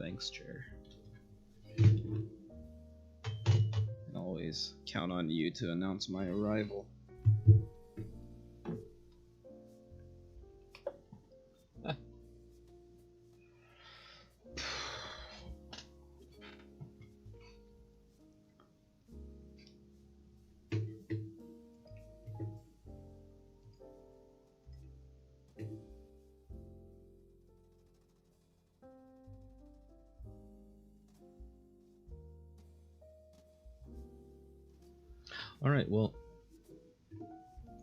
Thanks, Chair. I can always count on you to announce my arrival. Alright, well,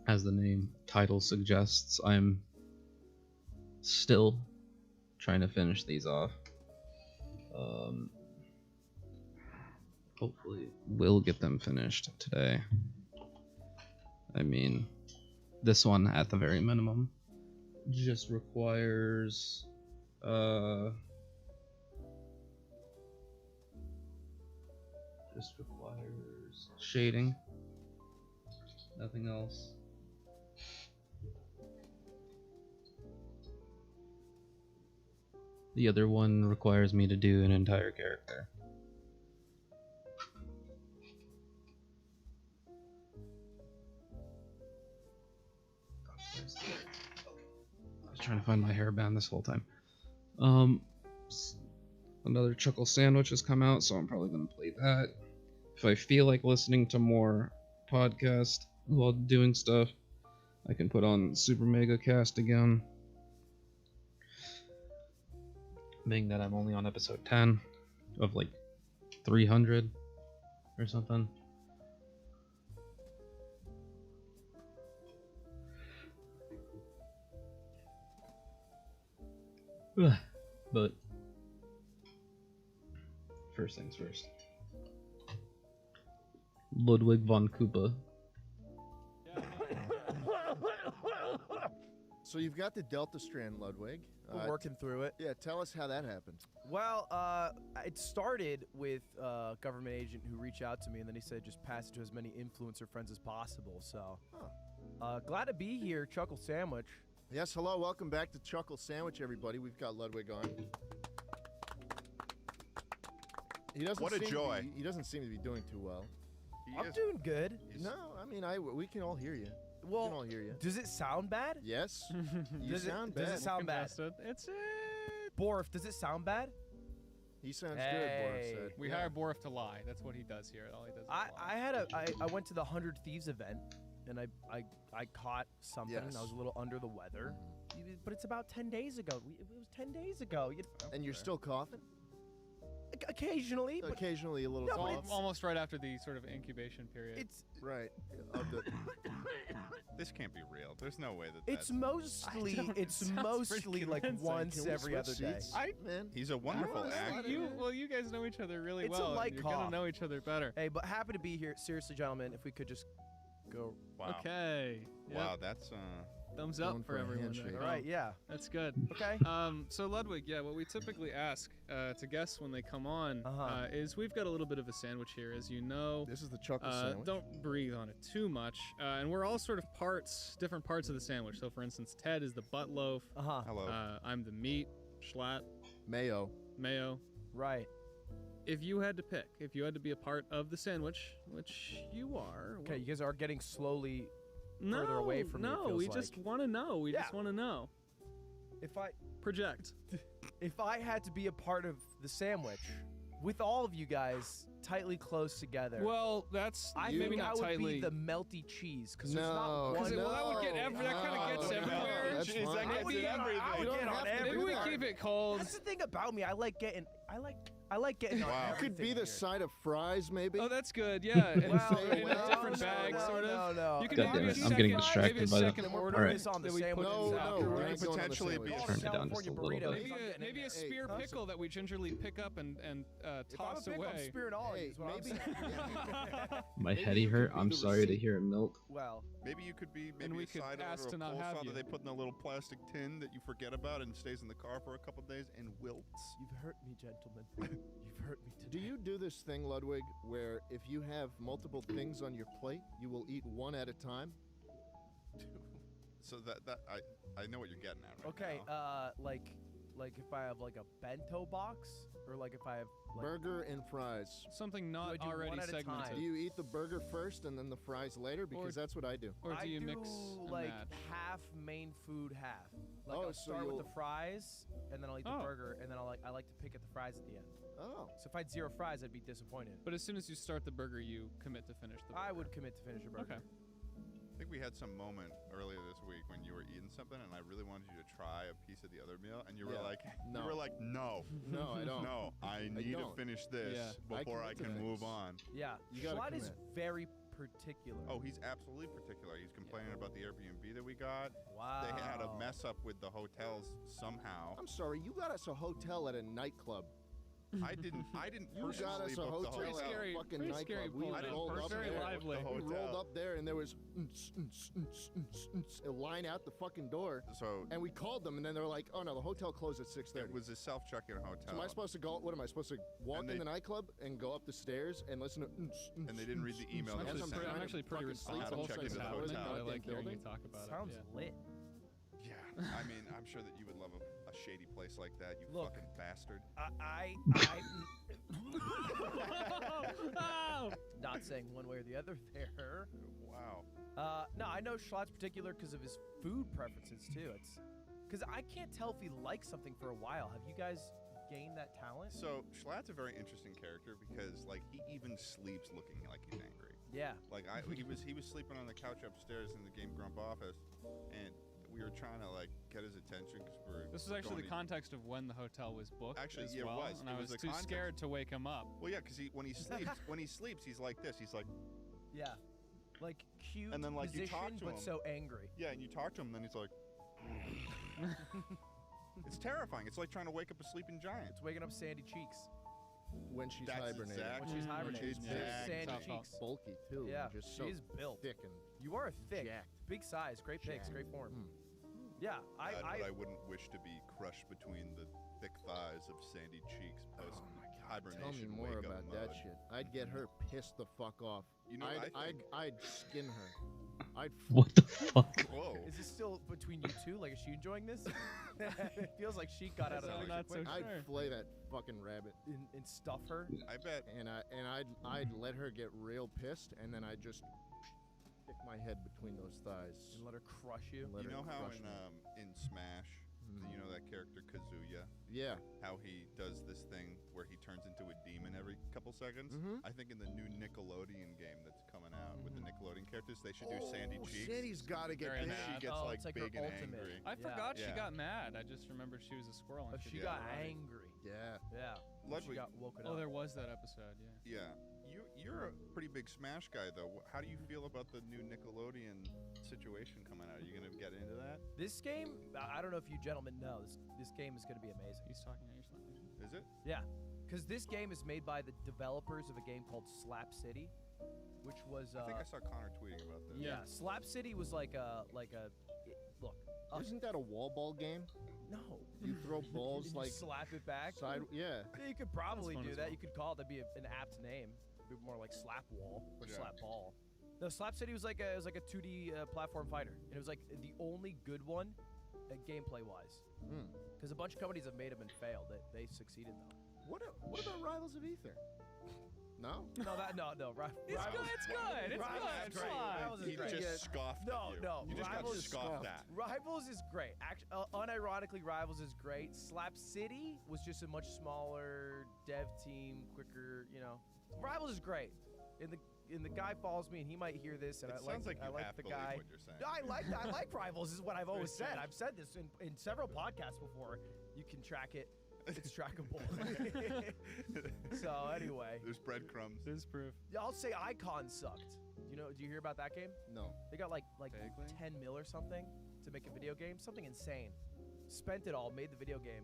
as the name title suggests, I'm still trying to finish these off. Hopefully we'll get them finished today. I mean, this one at the very minimum just requires shading. Nothing else. The other one requires me to do an entire character. I was trying to find my hairband this whole time. Another Chuckle Sandwich has come out, so I'm probably going to play that. If I feel like listening to more podcast while doing stuff, I can put on Super Mega Cast again. Being that I'm only on episode 10 of like 300 or something. But first things first. Ludwig von Koopa. So you've got the Delta Strand, Ludwig. We're working through it. Yeah, tell us how that happened. Well, it started with a government agent who reached out to me, and then he said just pass it to as many influencer friends as possible. So, glad to be here, Chuckle Sandwich. Yes, hello, welcome back to Chuckle Sandwich, everybody. We've got Ludwig on. He doesn't What a joy. He doesn't seem to be doing too well. I'm doing good. No, I mean, we can all hear you. Well, we can all hear you. does it sound bad? Yes. You sound bad. Does it sound bad? It's Borf, does it sound bad? He sounds Hey. good, Boris said. We hire Borf to lie. That's what he does here. All he does is lie. I went to the 100 Thieves event, and I caught something, and I Yes. was a little under the weather. But it's about 10 days ago. It was 10 days ago. And you're still coughing? Occasionally. But Occasionally a little No, but cough. it's- Almost right after the sort of incubation period. it's Right. Of the, This can't be real. There's no way that it's that's... mostly It sounds pretty like convincing. once Can we every switch other day. seats? Man, he's a wonderful don't know. actor. You guys know each other really It's a well. light You're cough. gonna know each other better. Hey, but happy to be here. Seriously, gentlemen, if we could just go. Wow. Okay. Wow, Yep. that's Thumbs Going up for for a everyone. handshake. there. All right, yeah. That's good. Okay. So Ludwig, yeah, what we typically ask to guests when they come on Uh-huh. is we've got a little bit of a sandwich here, as you know. this is the Chuckle Sandwich. Don't breathe on it too much. And we're all sort of different parts of the sandwich. So for instance, Ted is the butt loaf. Uh-huh. Hello. I'm the meat, schlatt, Mayo. mayo. Right. If you had to pick, if you had to be a part of the sandwich, which you are. Okay, you guys are getting slowly no, further away from me, it No, feels we like. just want to know. We just Yeah. want to know. Project. If I had to be a part of the sandwich with all of you guys tightly close together. Well, that's I maybe think not I would tightly. be the melty cheese because there's No, not one. well, that would get that kind of gets No, everywhere. that's Jeez, fine. that gets Maybe in everything. I would You get don't on have to Maybe do we that. keep it cold. That's the thing about me. I like getting on Wow. Could be everything the here. side of fries, maybe. Oh, that's good. Yeah, in, Well, in a different no, bag, no, sort of. no. You can God maybe damn it, a I'm getting second- distracted maybe a by the- second We're order putting this on the that we put sandwich. No, out. no, we're Could not going on the potentially sandwich. be a Turn it down just a little bit. Maybe a spear Hey, pickle that we gingerly pick up and If I'm a toss pickle, I'm away. spearing all of you, Hey, is what I'm maybe. saying. My Maybe heady you could hurt. be I'm the sorry to receipt. hear it milk. Well, Maybe you could be And we a could side ask order to of not have coleslaw you. that they put in a little plastic tin that you forget about and stays in the car for a couple days and wilts. you've hurt me, gentlemen. You've hurt me today. Do you do this thing, Ludwig, where if you have multiple things on your plate, you will eat one at a time? So that I know what you're getting at right Okay, now. like Like if I have like a bento box, or like if I have like, Burger and fries. Something I not do already one at a time? segmented. Do you eat the burger first and then the fries later? Because that's what I do. Or do you I mix do and like match? half main food, half. Like Oh, I'll so start with you'll- the fries, and then I'll eat the Oh. burger, and then I like to pick at the fries at the end. Oh. So if I had 0 fries, I'd be disappointed. But as soon as you start the burger, you commit to finish the burger. I would commit to finish a burger. Okay. I think we had some moment earlier this week when you were eating something, and I really wanted you to try a piece of the other meal, and you were Yeah. like, No. you were like, no, No, I don't. no, I need to don't. finish this Yeah. before I commit to can move things. on. Yeah, You gotta Schlatt is commit. very particular. Oh, he's absolutely particular. He's complaining about the Airbnb that we got. wow. They had a mess up with the hotels somehow. I'm sorry, you got us a hotel at a nightclub. I didn't You personally got us a book the hotel hotel. at scary- a fucking pretty nightclub. scary We pull I didn't rolled up Very there. lively. book the We rolled hotel. up there and there was a line out the fucking door, So and we called them, and then they were like, "Oh no, the hotel closed at 6:30." it was a self-check-in hotel. So am I supposed to go? What am I supposed to walk And in they- the nightclub and go up the stairs and listen to? And they didn't read the email I'm that As actually, was I'm sent. trying I'm to actually pretty fucking sleep responsible check for into this the happening. hotel. I like hearing you Building? talk about Sounds it. lit. Yeah, I mean, I'm sure that you would love a shady place like that, you Look. fucking bastard. I Oh! not saying one way or the other there. Wow. No, I know Schlatt's particular because of his food preferences too. It's because I can't tell if he likes something for a while. Have you guys gained that talent? So Schlatt's a very interesting character because, like, he even sleeps looking like he's angry. Yeah. Like, he was sleeping on the couch upstairs in the game Grump office, and we were trying to like get his attention because we're. This was actually going the context of when the hotel was booked. Actually, as yeah, it well, was. and It I was was the too context. scared to wake him up. Well, yeah, because when he sleeps, he's like this. He's like, Yeah. Like cute And then, like, you position, talk to but him. so angry. yeah, and you talk to him, then he's like. It's terrifying. It's like trying to wake up a sleeping giant. It's waking up Sandy Cheeks. when she's That's hibernating. exactly- When she's Mm, hibernating. she's Big jacked Sandy up. Cheeks. Bulky too. Yeah, and just so she's built. thick and You are thick. jacked. Big size, great pics, Jacked. great form. Mm. Yeah, But I I wouldn't wish to be crushed between the thick thighs of Sandy Cheeks post hibernation. Tell me more wake-up about that mode. shit. I'd get her pissed the fuck off. You know, I'd skin her. I'd What the fuck? Whoa. Is this still between you two? Like, is she enjoying this? It feels like she got out of I'm the not so quick. I'd sure. flay that fucking rabbit, And stuff her. I bet. and I'd let her get real pissed, and then I'd just stick my head between those thighs. And let her crush you. and let You her know how crush me. in Smash, Mhm. you know that character Kazuya, Yeah. how he does this thing where he turns into a demon every couple seconds? Mhm. I think in the new Nickelodeon game that's coming out with the Nickelodeon characters, they should do Sandy Cheeks. Sandy's gotta get Very pissed. She mad. gets Oh, like it's like her big and ultimate. angry. I Yeah. forgot she Yeah. got mad. I just remembered she was a squirrel. And Oh, could she get got mad. angry. Yeah. Yeah. She Ludwig, got woken Oh, up. there was that episode. Yeah. yeah, you're a pretty big Smash guy though. How do you feel about the new Nickelodeon situation coming out? Are you gonna get into that? This game, I don't know if you gentlemen know, this game is going to be amazing. He's talking at your slap nation. Is it? Yeah, because this game is made by the developers of a game called Slap City, which was I think I saw Connor tweeting about this. yeah. Slap City was like a look. Isn't that a wall ball game? No, You throw balls you like slap it back. side. Yeah. Yeah, you could probably fun do as that. well. You could call it. That'd be an apt name. It'd be more like Slap Wall or Yeah. Slap Ball. No, Slap City was like a 2D platform fighter, and it was like the only good one, gameplay wise. Hmm. Because a bunch of companies have made them and failed. They succeeded though. What about Rivals of Ether? No. No. It's good. It's good. It's Rivals good. is Come great. on. Rivals is He great. just scoffed No, at you. no, You just Rivals got scoffed scoffed. at. Rivals is great. Unironically, Rivals is great. Slap City was just a much smaller dev team, quicker. Rivals is great. And the guy follows me, and he might hear this, and It I sounds like I you like half the believe guy. what you're saying. No, I like Rivals. Is what I've always said. Very I've said this in several podcasts before. You can track it. It's trackable. So anyway, There's breadcrumbs. This is proof. I'll say Icon sucked. Do you hear about that game? No. They got like Vaguely. 10 mil or something to make a video game. Something insane. Spent it all, made the video game,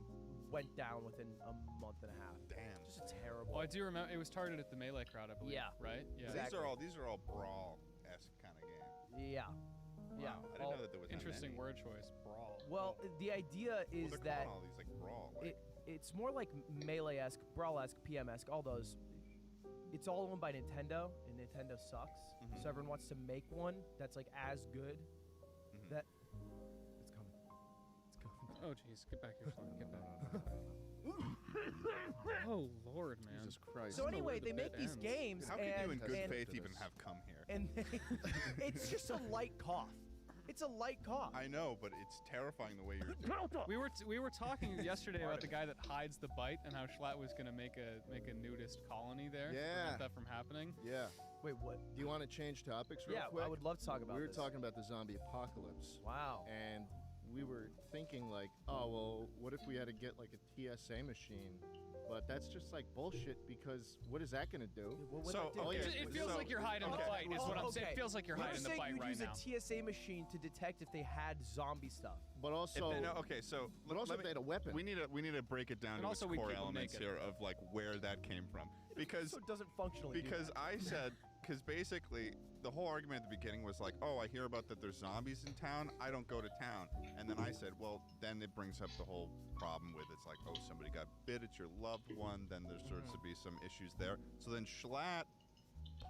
went down within a month and a half. Damn. Just a terrible. Oh, I do remember. It was targeted at the Melee crowd, I believe. Yeah. Right. Yeah. Exactly. These are all brawl-esque kind of games. Yeah. Yeah. Wow, I didn't know that there was that Interesting many. word choice. Brawl. Well, the idea Well, is they're that calling all these like brawl. Like, it's more like Melee-esque, Brawl-esque, PM-esque, all those. It's all owned by Nintendo, and Nintendo sucks. Mhm. So everyone wants to make one that's like as good. Mhm. That it's coming. It's coming. Oh jeez, get back here, Sean. Get back. Oh Lord, man. Jesus Christ. So I don't know anyway, where the they make bit these ends. games, How can you in and good and, faith to even this. have come here? and it's just a light cough. It's a light cough. I know, but it's terrifying the way you're doing it. We were talking yesterday about the guy that hides the bite and how Schlatt was gonna make a nudist colony there to Yeah. prevent that from happening. Yeah. Wait, what? Do you want to change topics real Yeah, quick? I would love to talk about We were this. talking about the zombie apocalypse. Wow. And we were thinking like, oh, well, what if we had to get like a TSA machine? But that's just like bullshit because what is that going to do? What would So, that do? okay, It feels so- like you're hiding the okay. bite, is what I'm saying. okay. It feels like you're You were hiding the saying bite you'd right use now. a TSA machine to detect if they had zombie stuff. But also, Okay, so but also let if they had a weapon. we need to break it down And to also its we core keep 'em elements naked. here of like where that came from. Because So it doesn't functionally do because that. I said because basically the whole argument at the beginning was like, oh, I hear about that there's zombies in town. I don't go to town. And then I said, well, then it brings up the whole problem with it's like, oh, somebody got bit. It's your loved one. Then there starts to be some issues there. So then Schlatt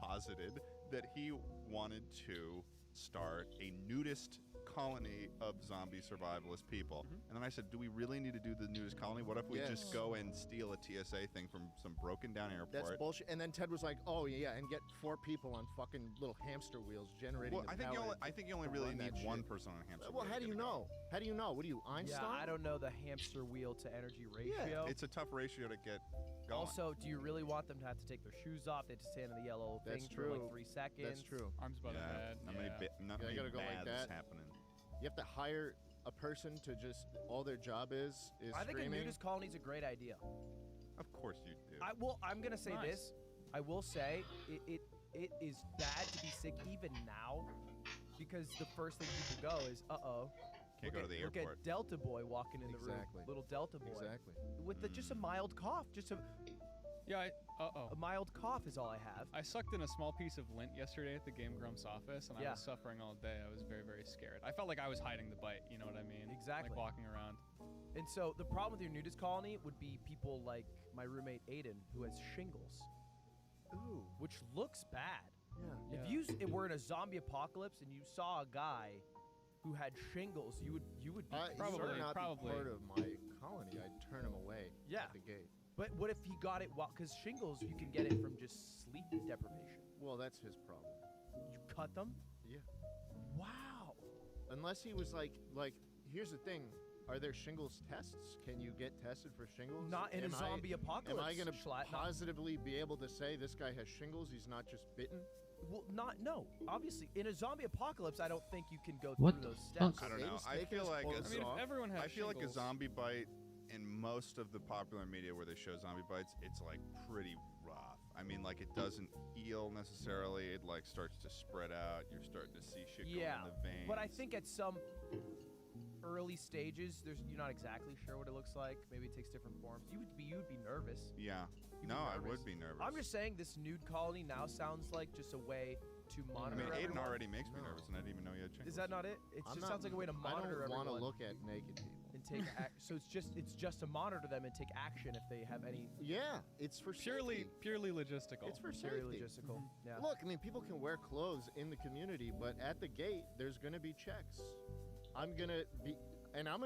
posited that he wanted to start a nudist colony of zombie survivalist people. And then I said, do we really need to do the nudist colony? What if we Yes. just go and steal a TSA thing from some broken down airport? That's bullshit. And then Ted was like, "Oh yeah, and get 4 people on fucking little hamster wheels generating Well, the I think power." you only really run that need one shit. person on a hamster Well, wheel how to do you get it going. know? How do you know? What are you, Einstein? Yeah, I don't know the hamster wheel to energy ratio. It's a tough ratio to get going. Also, do you really want them to have to take their shoes off? They have to stand in the yellow That's thing for like true. 3 seconds. That's true. Arms above the yeah, head. not yeah. not Yeah, many gotta go like baths that. happening. You have to hire a person to just all their job is I think a screaming. nudist colony is a great idea. Of course you do. I'm gonna say Nice. this. I will say it is bad to be sick even now, because the first thing people go is, uh-oh. Can't go to the Look airport. at Delta Boy walking in the Exactly. room. Little Delta Boy. Exactly. With just a mild cough. Just a Yeah. a mild cough is all I have. I sucked in a small piece of lint yesterday at the Game Grumps office, and I Yeah. was suffering all day. I was very, very scared. I felt like I was hiding the bite. You know what I mean? Exactly. Like walking around. And so the problem with your nudist colony would be people like my roommate Aiden, who has shingles, Ooh. which looks bad. Yeah. If you were in a zombie apocalypse and you saw a guy who had shingles, you would be He Probably, would not probably. be part of my colony. I'd turn him away Yeah. at the gate. But what if he got it? Because shingles, you can get it from just sleep deprivation. Well, that's his problem. You cut them. Yeah. Wow. Unless he was like, here's the thing. Are there shingles tests? Can you get tested for shingles? Not in a zombie apocalypse. Am I going to Schlatt, not- positively be able to say this guy has shingles? He's not just bitten? Well, no. Obviously, in a zombie apocalypse, I don't think you can go What through the those steps. I don't Maybe know. I steak feel is like close I mean, off. if everyone has I feel like a shingles- zombie bite in most of the popular media where they show zombie bites, it's like pretty rough. I mean, like it doesn't heal necessarily. It like starts to spread out. You're starting to see shit Yeah, go in the veins. but I think at some early stages, you're not exactly sure what it looks like. Maybe it takes different forms. You would be nervous. Yeah. You'd be No, I nervous. would be nervous. I'm just saying this nude colony now sounds like just a way to I monitor. mean, Aiden everyone. already makes me No. nervous, and I didn't even know he had shingles. Is that not it? It I'm just not- sounds like a way to monitor I don't want to everyone look at naked people. and take. So it's just to monitor them and take action if they have any Yeah, it's for safety. Purely logistical. It's for purely safety. logistical. Yeah. Look, I mean, people can wear clothes in the community, but at the gate, there's going to be checks. I'm going to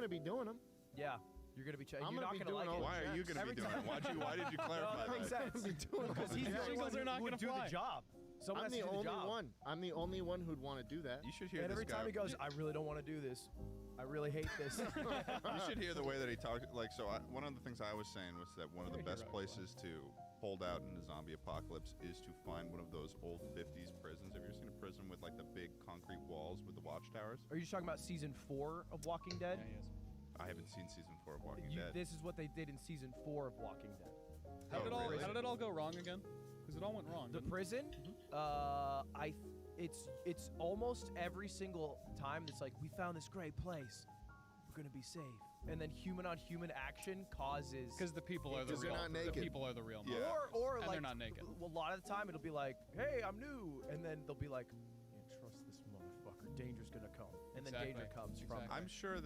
be doing them. Yeah. You're gonna be checking. I'm You're gonna not be gonna doing like all it. Why are you going to Every be doing time- it? Why did you clarify No, that makes that? sense. Be doing Because he's all the that. only Shingles one are not who would gonna do fly. the job. Someone I'm has the to do the only job. one. I'm the only one who'd want to do that. You should hear And this every guy. time he goes, I really don't want to do this. I really hate this. You should hear the way that he talked. Like, so one of the things I was saying was that one of the You're a best hero, places to hold out in a zombie apocalypse is to find one of those old 50s prisons. Have you ever seen a prison with like the big concrete walls with the watchtowers? Are you talking about season 4 of Walking Dead? Yeah, he is. I haven't seen season 4 of Walking Dead. This is what they did in season 4 of Walking Dead. How did really? how did it all go wrong again? Because it all went wrong. The didn't it? prison, it's almost every single time it's like, we found this great place. We're gonna be safe. And then human on human action causes Because the people are the Because they're real. not The naked. people are the real. Yeah. monsters. or And like they're not naked. Well, a lot of the time it'll be like, hey, I'm new, and then they'll be like, can't trust this motherfucker. Danger's gonna come, and then Exactly. danger comes Exactly. from. I'm sure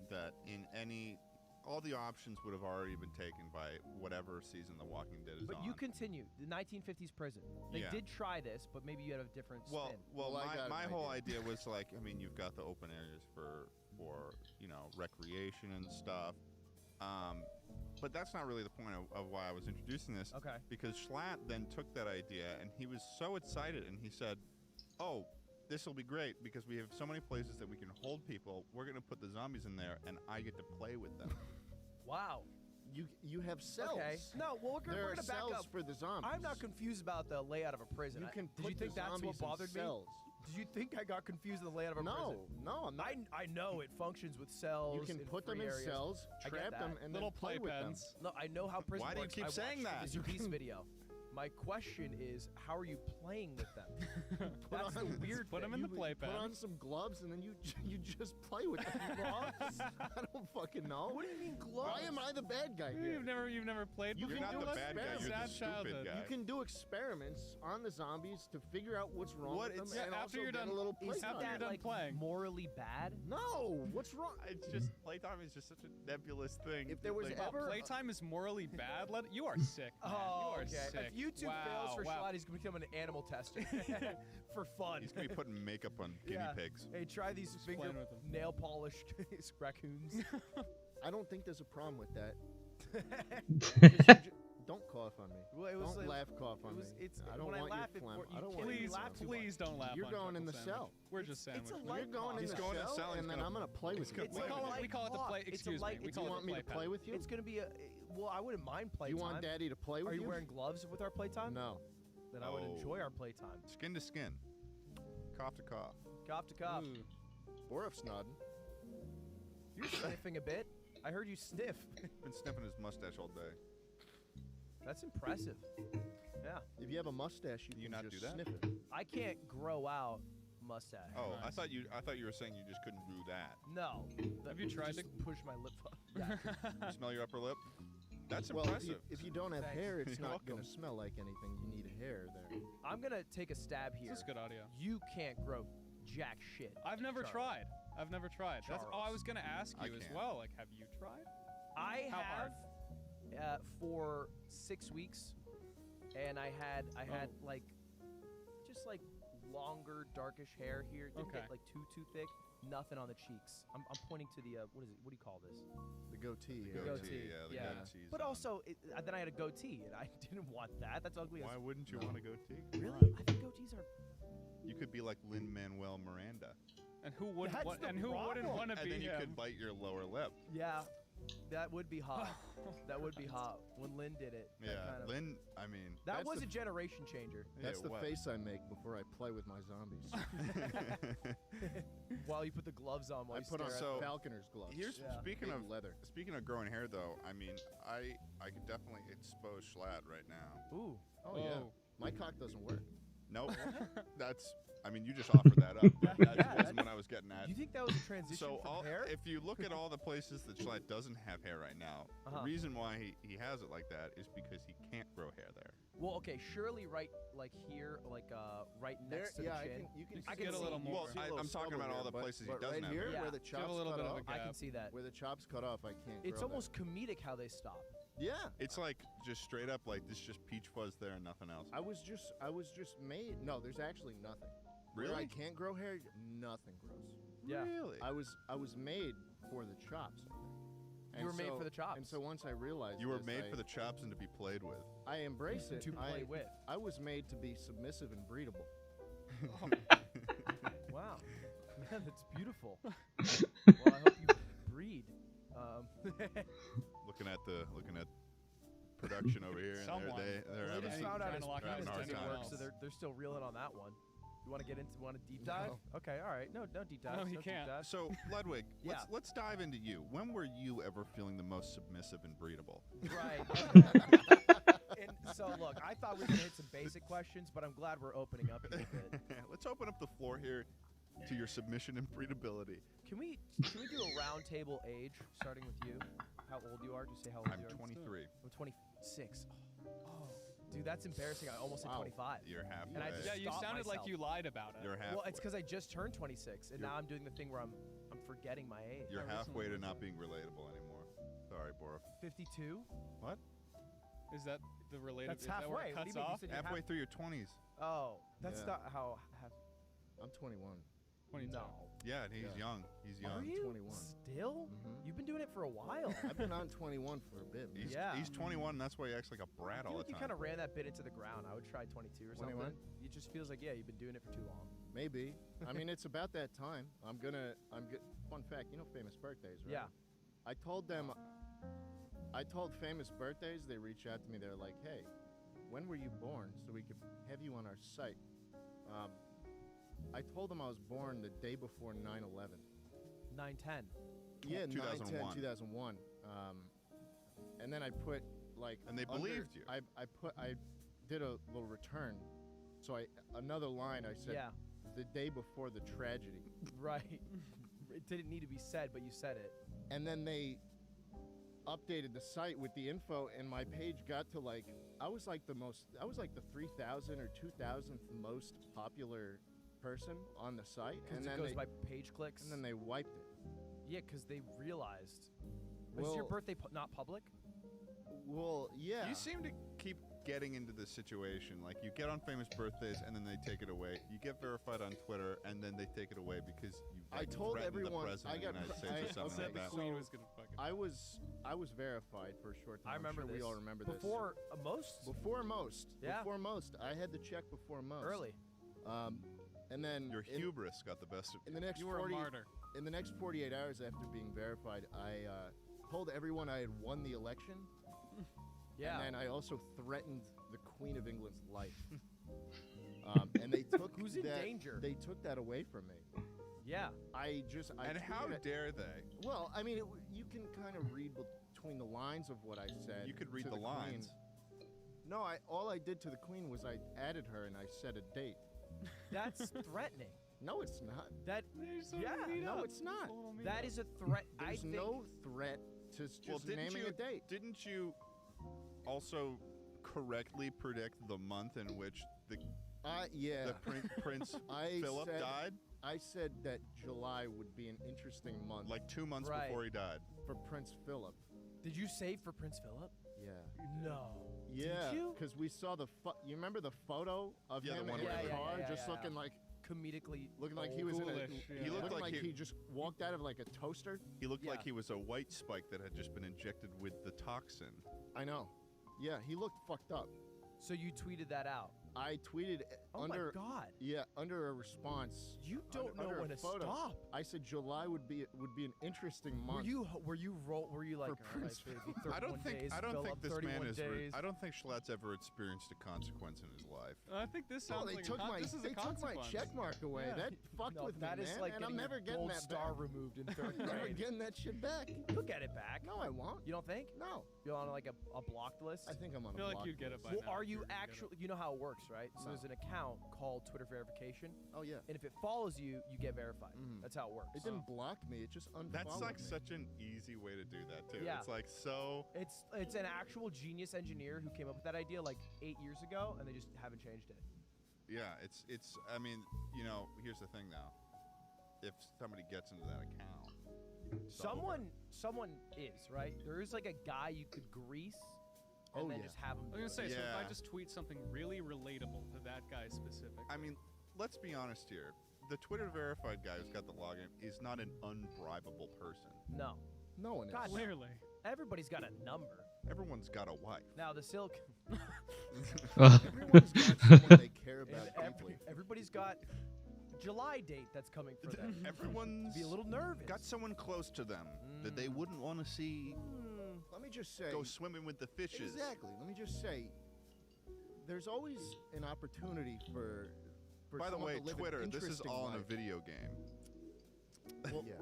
that in any all the options would have already been taken by whatever season The Walking Dead is But on. you continue the 1950s prison. They Yeah. did try this, but maybe you had a different Well, spin. well, Well, I got my an whole idea was like, I mean, you've got the open areas for recreation and stuff, but that's not really the point of why I was introducing this. Okay. Because Schlatt then took that idea and he was so excited and he said, "Oh, this will be great because we have so many places that we can hold people. We're gonna put the zombies in there, and I get to play with them." Wow. You have cells. Okay. No, well, There we're are gonna back cells up. for the zombies. I'm not confused about the layout of a prison. You can Did put you think the that's what zombies in bothered me? cells. Did you think I got confused with the layout of a prison? No, I'm not. I know it functions with cells. You can and put them free in areas. cells, I get trap that. them, and Little then play with them. playpens. No, I know how prison Why do you works. keep I saying watched that? the Mr. Beast video. My question is, how are you playing with them? That's the on- weird Put thing. them in the Put playpen. on some gloves, and then you just play with them. Gloves? I don't fucking know. What do you mean gloves? Why am I the bad guy here? You've never played You before? You're not can the do bad guy. You're the Sad stupid childhood. guy. You can do experiments on the zombies to figure out what's wrong What? with them, It's- Yeah, and after also you're get done- a little Is playtime. after you're that done like playing. morally bad? No, what's wrong? It's just playtime is just such a nebulous thing. If there was Like, Wow, ever- playtime is morally bad. You are sick, man. Oh, you are okay. sick. If YouTube wow, fails for wow. Schlatt, he's gonna become an animal tester for fun. he's gonna be putting makeup on guinea Yeah. pigs. Hey, try these Just finger playing with them. nail polished raccoons. I don't think there's a problem with that. Don't cough on me. Well, it was Don't like- laugh cough on me. It's I don't when want I laugh, your phlegm. you I don't can't want really your Please, laugh phlegm. too please much. don't laugh. You're on going in Chuckle the Sandwich. cell. We're just It's a sandwiched. light You're going in He's the going in the cell, cell and and then he's I'm gonna play with It's you. a We call it light the cough. play. It's a Excuse light- me. We it's Do call you it want the me to playpen. play with you? It's gonna be a well. I wouldn't mind Do playtime. you want Daddy to play with Are you? you wearing gloves with our playtime? No. Then I would Oh. enjoy our playtime. Skin to skin, cough to cough. Cop to cop. Or if snodding. You're sniffing a bit. I heard you sniff. Been sniffing his mustache all day. That's impressive. Yeah. If you have a mustache, you You can not just do that? sniff it. I can't grow out mustache. Oh, Nice. I thought you were saying you just couldn't do that. No. Have you tried just push my lip up? Yeah. You smell your upper lip? That's Well, impressive. if you don't have Thanks. hair, it's You're not going welcome. to smell like anything. You need hair there. I'm gonna take a stab here. This is good audio. You can't grow jack shit. I've never Charles. tried. I've never tried. That's. Oh, I was gonna ask I you as can't. well. Like, have you tried? I How hard? have for 6 weeks, and I had Oh. like just like longer darkish hair here. Didn't Okay. get like too thick. Nothing on the cheeks. I'm pointing to the what is it? What do you call this? The goatee. The yeah. goatee, yeah, the yeah. goatee's But on. also, then I had a goatee, and I didn't want that. That's ugly. Why as wouldn't you No. want a goatee? Really? I think goatees are. You could be like Lin-Manuel Miranda, And who wouldn't? That's Want, the and who wouldn't problem. want to and be then you him? could bite your lower lip. Yeah, that would be hot. That would be hot when Lynn did it. that Yeah, kind of- Lin. I mean, That That's was the a generation changer. That's yeah, the what? face I make before I play with my zombies. While you put the gloves on, while I you put on stare at So- falconer's gloves. Here's Yeah. speaking Big of leather. speaking of growing hair, though. I mean, I could definitely expose Schlatt right now. Ooh. Oh, yeah. My cock doesn't work. Nope. That's. I mean, you just offered that up. That Yeah, wasn't what I was getting at. You think that was a transition So from hair? if you look at all the places that Schlatt doesn't have hair right now, Uh-huh. the reason why he has it like that is because he can't grow hair there. Well, okay, surely right like here, like right next to yeah, the chin. you can I see can get a little you can more. see a I'm little talking stubble about all there, the places he but doesn't right have here, hair. where Yeah. the Give a chops little cut bit of a off, I gap. can see that. where the chops cut off, I can't. It's grow almost comedic how they stop. that. Yeah. It's like just straight up like this, just peach fuzz there and nothing else. I was just made. No, there's actually nothing. Where I Really? can't grow hair, nothing grows. Yeah. Really? I was made for the chops. I think. You were And made so- for the chops. And so once I realized You were this, made I, for the chops and to be played with. I embrace it. to play with. I was made to be submissive and breedable. Wow. Man, that's beautiful. Well, I hope you breed. looking at production over here, and Someone. they're Well, they having just Any- found out trying his to lock penis in our doesn't time. work, so they're still reeling on that one. You want to get into a deep dive? No. Okay, all right. No deep dive. No, he deep can't. dive. So Ludwig, Yeah. let's dive into you. When were you ever feeling the most submissive and breedable? Right. And so look, I thought we were gonna hit some basic questions, but I'm glad we're opening up a little bit. Let's open up the floor here to your submission and breedability. Can we do a round table age, starting with you? How old you are? Just say how old I'm you are. 23. I'm 26. Oh, dude, that's embarrassing. I almost said Wow. 25. You're halfway. And I just Yeah, you Stop sounded like myself. you lied about it. You're halfway. Well, it's because I just turned 26, and You're- now I'm doing the thing where I'm forgetting my age. You're Yeah, halfway to recently. not being relatable anymore. Sorry, Bora. 52. What? Is that the related? That's is that where halfway. it What do cuts you mean? You off? said you're Halfway through your 20s. Oh, that's Yeah. not how. I'm 21. 22. No. Yeah, and he's Yeah. young. He's Are young. you 21. still? Mhm. You've been doing it for a while. I've been on 21 for a bit. Man. Yeah. He's 21, and that's why he acts like a I brat feel all like the you time. kind of ran that bit into the ground. I would try 22 or something. 21? It just feels like, yeah, you've been doing it for too long. Maybe. I mean, it's about that time. Fun fact, you know Famous Birthdays, right? Yeah. I told Famous Birthdays, they reached out to me. They're like, hey, when were you born so we could have you on our site? I told them I was born the day before 9/11. 9/10. Yeah, 2001. 2001. And then I put like And they believed you. I did a little return. So another line I said Yeah. the day before the tragedy. Right. It didn't need to be said, but you said it. And then they updated the site with the info, and my page got to like I was like the 3,000 or 2,000th most popular person on the site, Because and it then goes they, by page clicks. and then they wiped it. Yeah, because they realized. Was your Well- birthday not public? Well, yeah. You seem to keep getting into this situation. Like, you get on Famous Birthdays, and then they take it away. You get verified on Twitter, and then they take it away because you I told threatened everyone- the president I of the got- United States I- or something okay, like that. so- Queen was gonna fucking. I was verified for a short time. I remember I'm sure this. We all remember this. Before most? Before most. Yeah. Before most. I had the check before most. Early. And then Your hubris got the best of in you. the next You were a 40 martyr. in the next 48 hours after being verified, I told everyone I had won the election. Yeah. And then I also threatened the Queen of England's life. And they took Who's in that, danger? They took that away from me. Yeah. I And how tweeted it- dare they? Well, I mean, you can kind of read between the lines of what I said. You could read to the Queen. lines. No, all I did to the Queen was I added her and I set a date. That's threatening. No, it's not. That yeah, No, it's not. that is a threat. I There's think no threat to just naming a date. Didn't you also correctly predict the month in which the Yeah. Prince I Philip said, died? I said that July would be an interesting month Like 2 months Right. before he died. for Prince Philip. Did you save for Prince Philip? Yeah. No. Yeah, Did you? because we saw you remember the photo of Yeah, the him one in where the he- car, Yeah, just yeah. looking like Comedically. he was in a. Ghoulish, yeah. He looked looked like, like he he- just walked out of like a toaster. He looked like Yeah. he was a white spike that had just been injected with the toxin. I know. Yeah, he looked fucked up. So you tweeted that out. I tweeted Oh under my God. under a response. You don't under know a when to photo. stop. I said July would be an interesting month. Were you like For Prince maybe I 31 don't think days, I don't fill think up this 31 man is. days. I don't think Schlatt's ever experienced a consequence in his life. I think this Oh, sounds they like took my this is a they took my consequence. check mark away. Yeah. That fucked No, with that me, is man, like and I'm getting never your getting gold that star back. removed in third I'm never grade. getting that shit back. You'll get it back. No, I won't. You don't think? No, You're on like a blocked list? I think I'm on I feel a like block you'd get it list. by Well, now. are if you were gonna get it. actually? You know how it works, right? So No. there's an account called Twitter verification, Oh yeah. and if it follows you, you get verified. Mhm. That's how it works. It didn't block me. It just unfollowed That's like me. such an easy way to do that too. Yeah. It's like so. It's an actual genius engineer who came up with that idea like 8 years ago, and they just haven't changed it. Yeah, it's. I mean, here's the thing though. If somebody gets into that account, it's over. Someone is right. There is like a guy you could grease, and Oh, then yeah. just have him. I was gonna say, so if I Yeah. just tweet something really relatable to that guy specific. I mean, let's be honest here. The Twitter verified guy who's got the login is not an unbribable person. No, No one is. God, Clearly. everybody's got a number. Everyone's got a wife. Now the silk. Everyone's got someone they care about deeply. Everybody's got July date that's coming for them. Everyone's Be a little nervous. got someone close to them that they wouldn't want to see Let me just say. go swimming with the fishes. Exactly. Let me just say. There's always an opportunity for By the someone way, to live an Twitter, this is interesting all in a life. video game. Well, Yeah.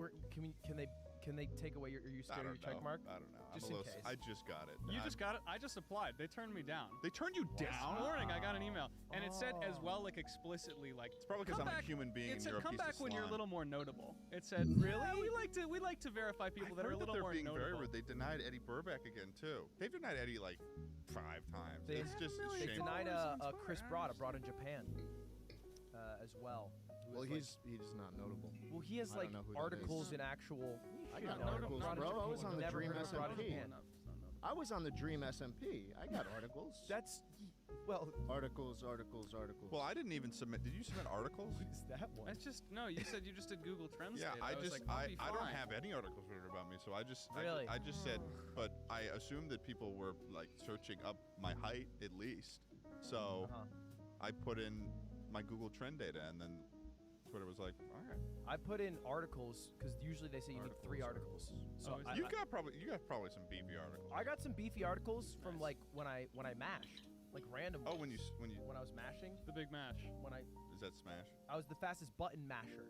can they take away your? Are you I scared of don't your check know. mark? I don't know. Just I'm a in little, case. I just got it. You just got it. I just applied. They turned me down. They turned you This down? morning I got an email, and it said as Oh. well, like explicitly, like It's probably because come I'm a back- human being It and said you're a come piece back of when you're a slime. little more notable. It said Really? we like to verify people I've that are a heard little they're more being notable. very rude. They denied Eddie Burback again too. They've denied Eddie like 5 times. They- It's just They They shameful. denied followers on Chris Twitter. Broad abroad in Japan as well. Well, like- he's not notable. Well, he has I like don't know who that articles is. in actual. I you got know, articles, Prodigy bro. I was people on the never Dream heard of Prodigy SMP. Band. I was on the Dream SMP. I got articles. That's well. articles. Well, I didn't even submit. Did you submit articles? What is that one? That's just no. You said you just did Google Translate. Yeah, I was just like, I'll be I don't fine. have any articles written about me, so Really? I just said, but I assumed that people were like searching up my height at least. So Uh-huh. I put in my Google Trend data, and then Twitter was like, all right. I put in articles because usually they say you need 3 articles. So Oh, is I, it- You got probably some beefy articles. I got some beefy articles from Nice. like when I mashed, like random. Oh, when you when I was mashing, The big mash. when is that Smash? I was the fastest button masher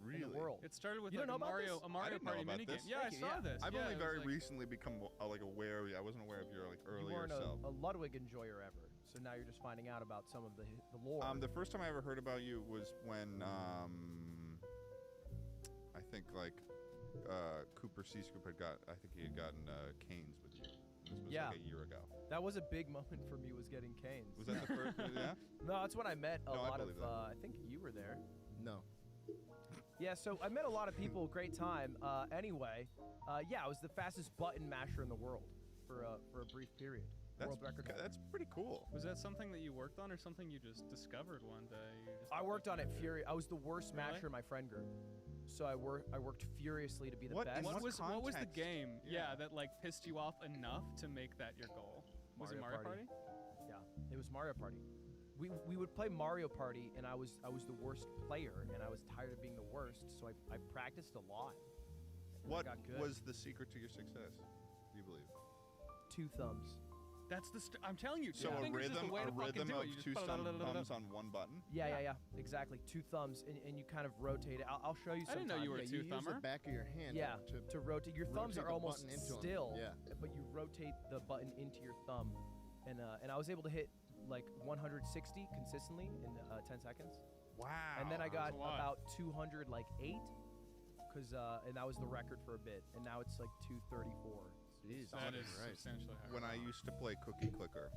Really? in the world. It started with You like don't a know about Mario, this? a Mario didn't know Party about minigame. this. Yeah, I Thank you, saw yeah. this. I've yeah, only it was very like- recently become like aware of you. I wasn't aware of your like You earlier weren't self. a Ludwig enjoyer ever, so now you're just finding out about some of the lore. The first time I ever heard about you was when I think like Cooper Seascoop had got. I think he had gotten canes with you. This was Yeah. like a year ago. That was a big moment for me. Was getting canes. Was that the first? Yeah. No, that's when I met a No, I lot of. believe that. I think you were there. No. Yeah, so I met a lot of people. Great time. Anyway, yeah, I was the fastest button masher in the world for a brief period. World record. That's pretty cool. Was that something that you worked on, or something you just discovered one day? You just I thought worked that on it you could do furious. I was the worst Really? masher in my friend group, so I worked furiously to be the What- best. what What was the context? game? Yeah. Yeah. that like pissed you off enough to make that your goal? Was it Mario Mario Party. Party? Yeah, it was Mario Party. We would play Mario Party, and I was the worst player, and I was tired of being the worst, so I practiced a lot. and I What got good. was the secret to your success? Do you believe? 2 thumbs? That's the. I'm telling you. So two a fingers is rhythm, the way a to fucking rhythm do of it. You just two ba-da-da-da-da-da. thumbs on one button. Yeah, exactly. 2 thumbs, and you kind of rotate it. I'll show you. I didn't know you sometime. were a Yeah, you use the two-thumber. back of your hand. Yeah, To, to rotate. Your thumbs rotate are the almost button into 'em. still, Yeah. but you rotate the button into your thumb, and I was able to hit like 160 consistently in 10 seconds, Wow. and then I got a lot. about 208, and that was the record for a bit, and now it's like 234. Jeez, That is Christ. substantially higher. When I used to play Cookie Clicker,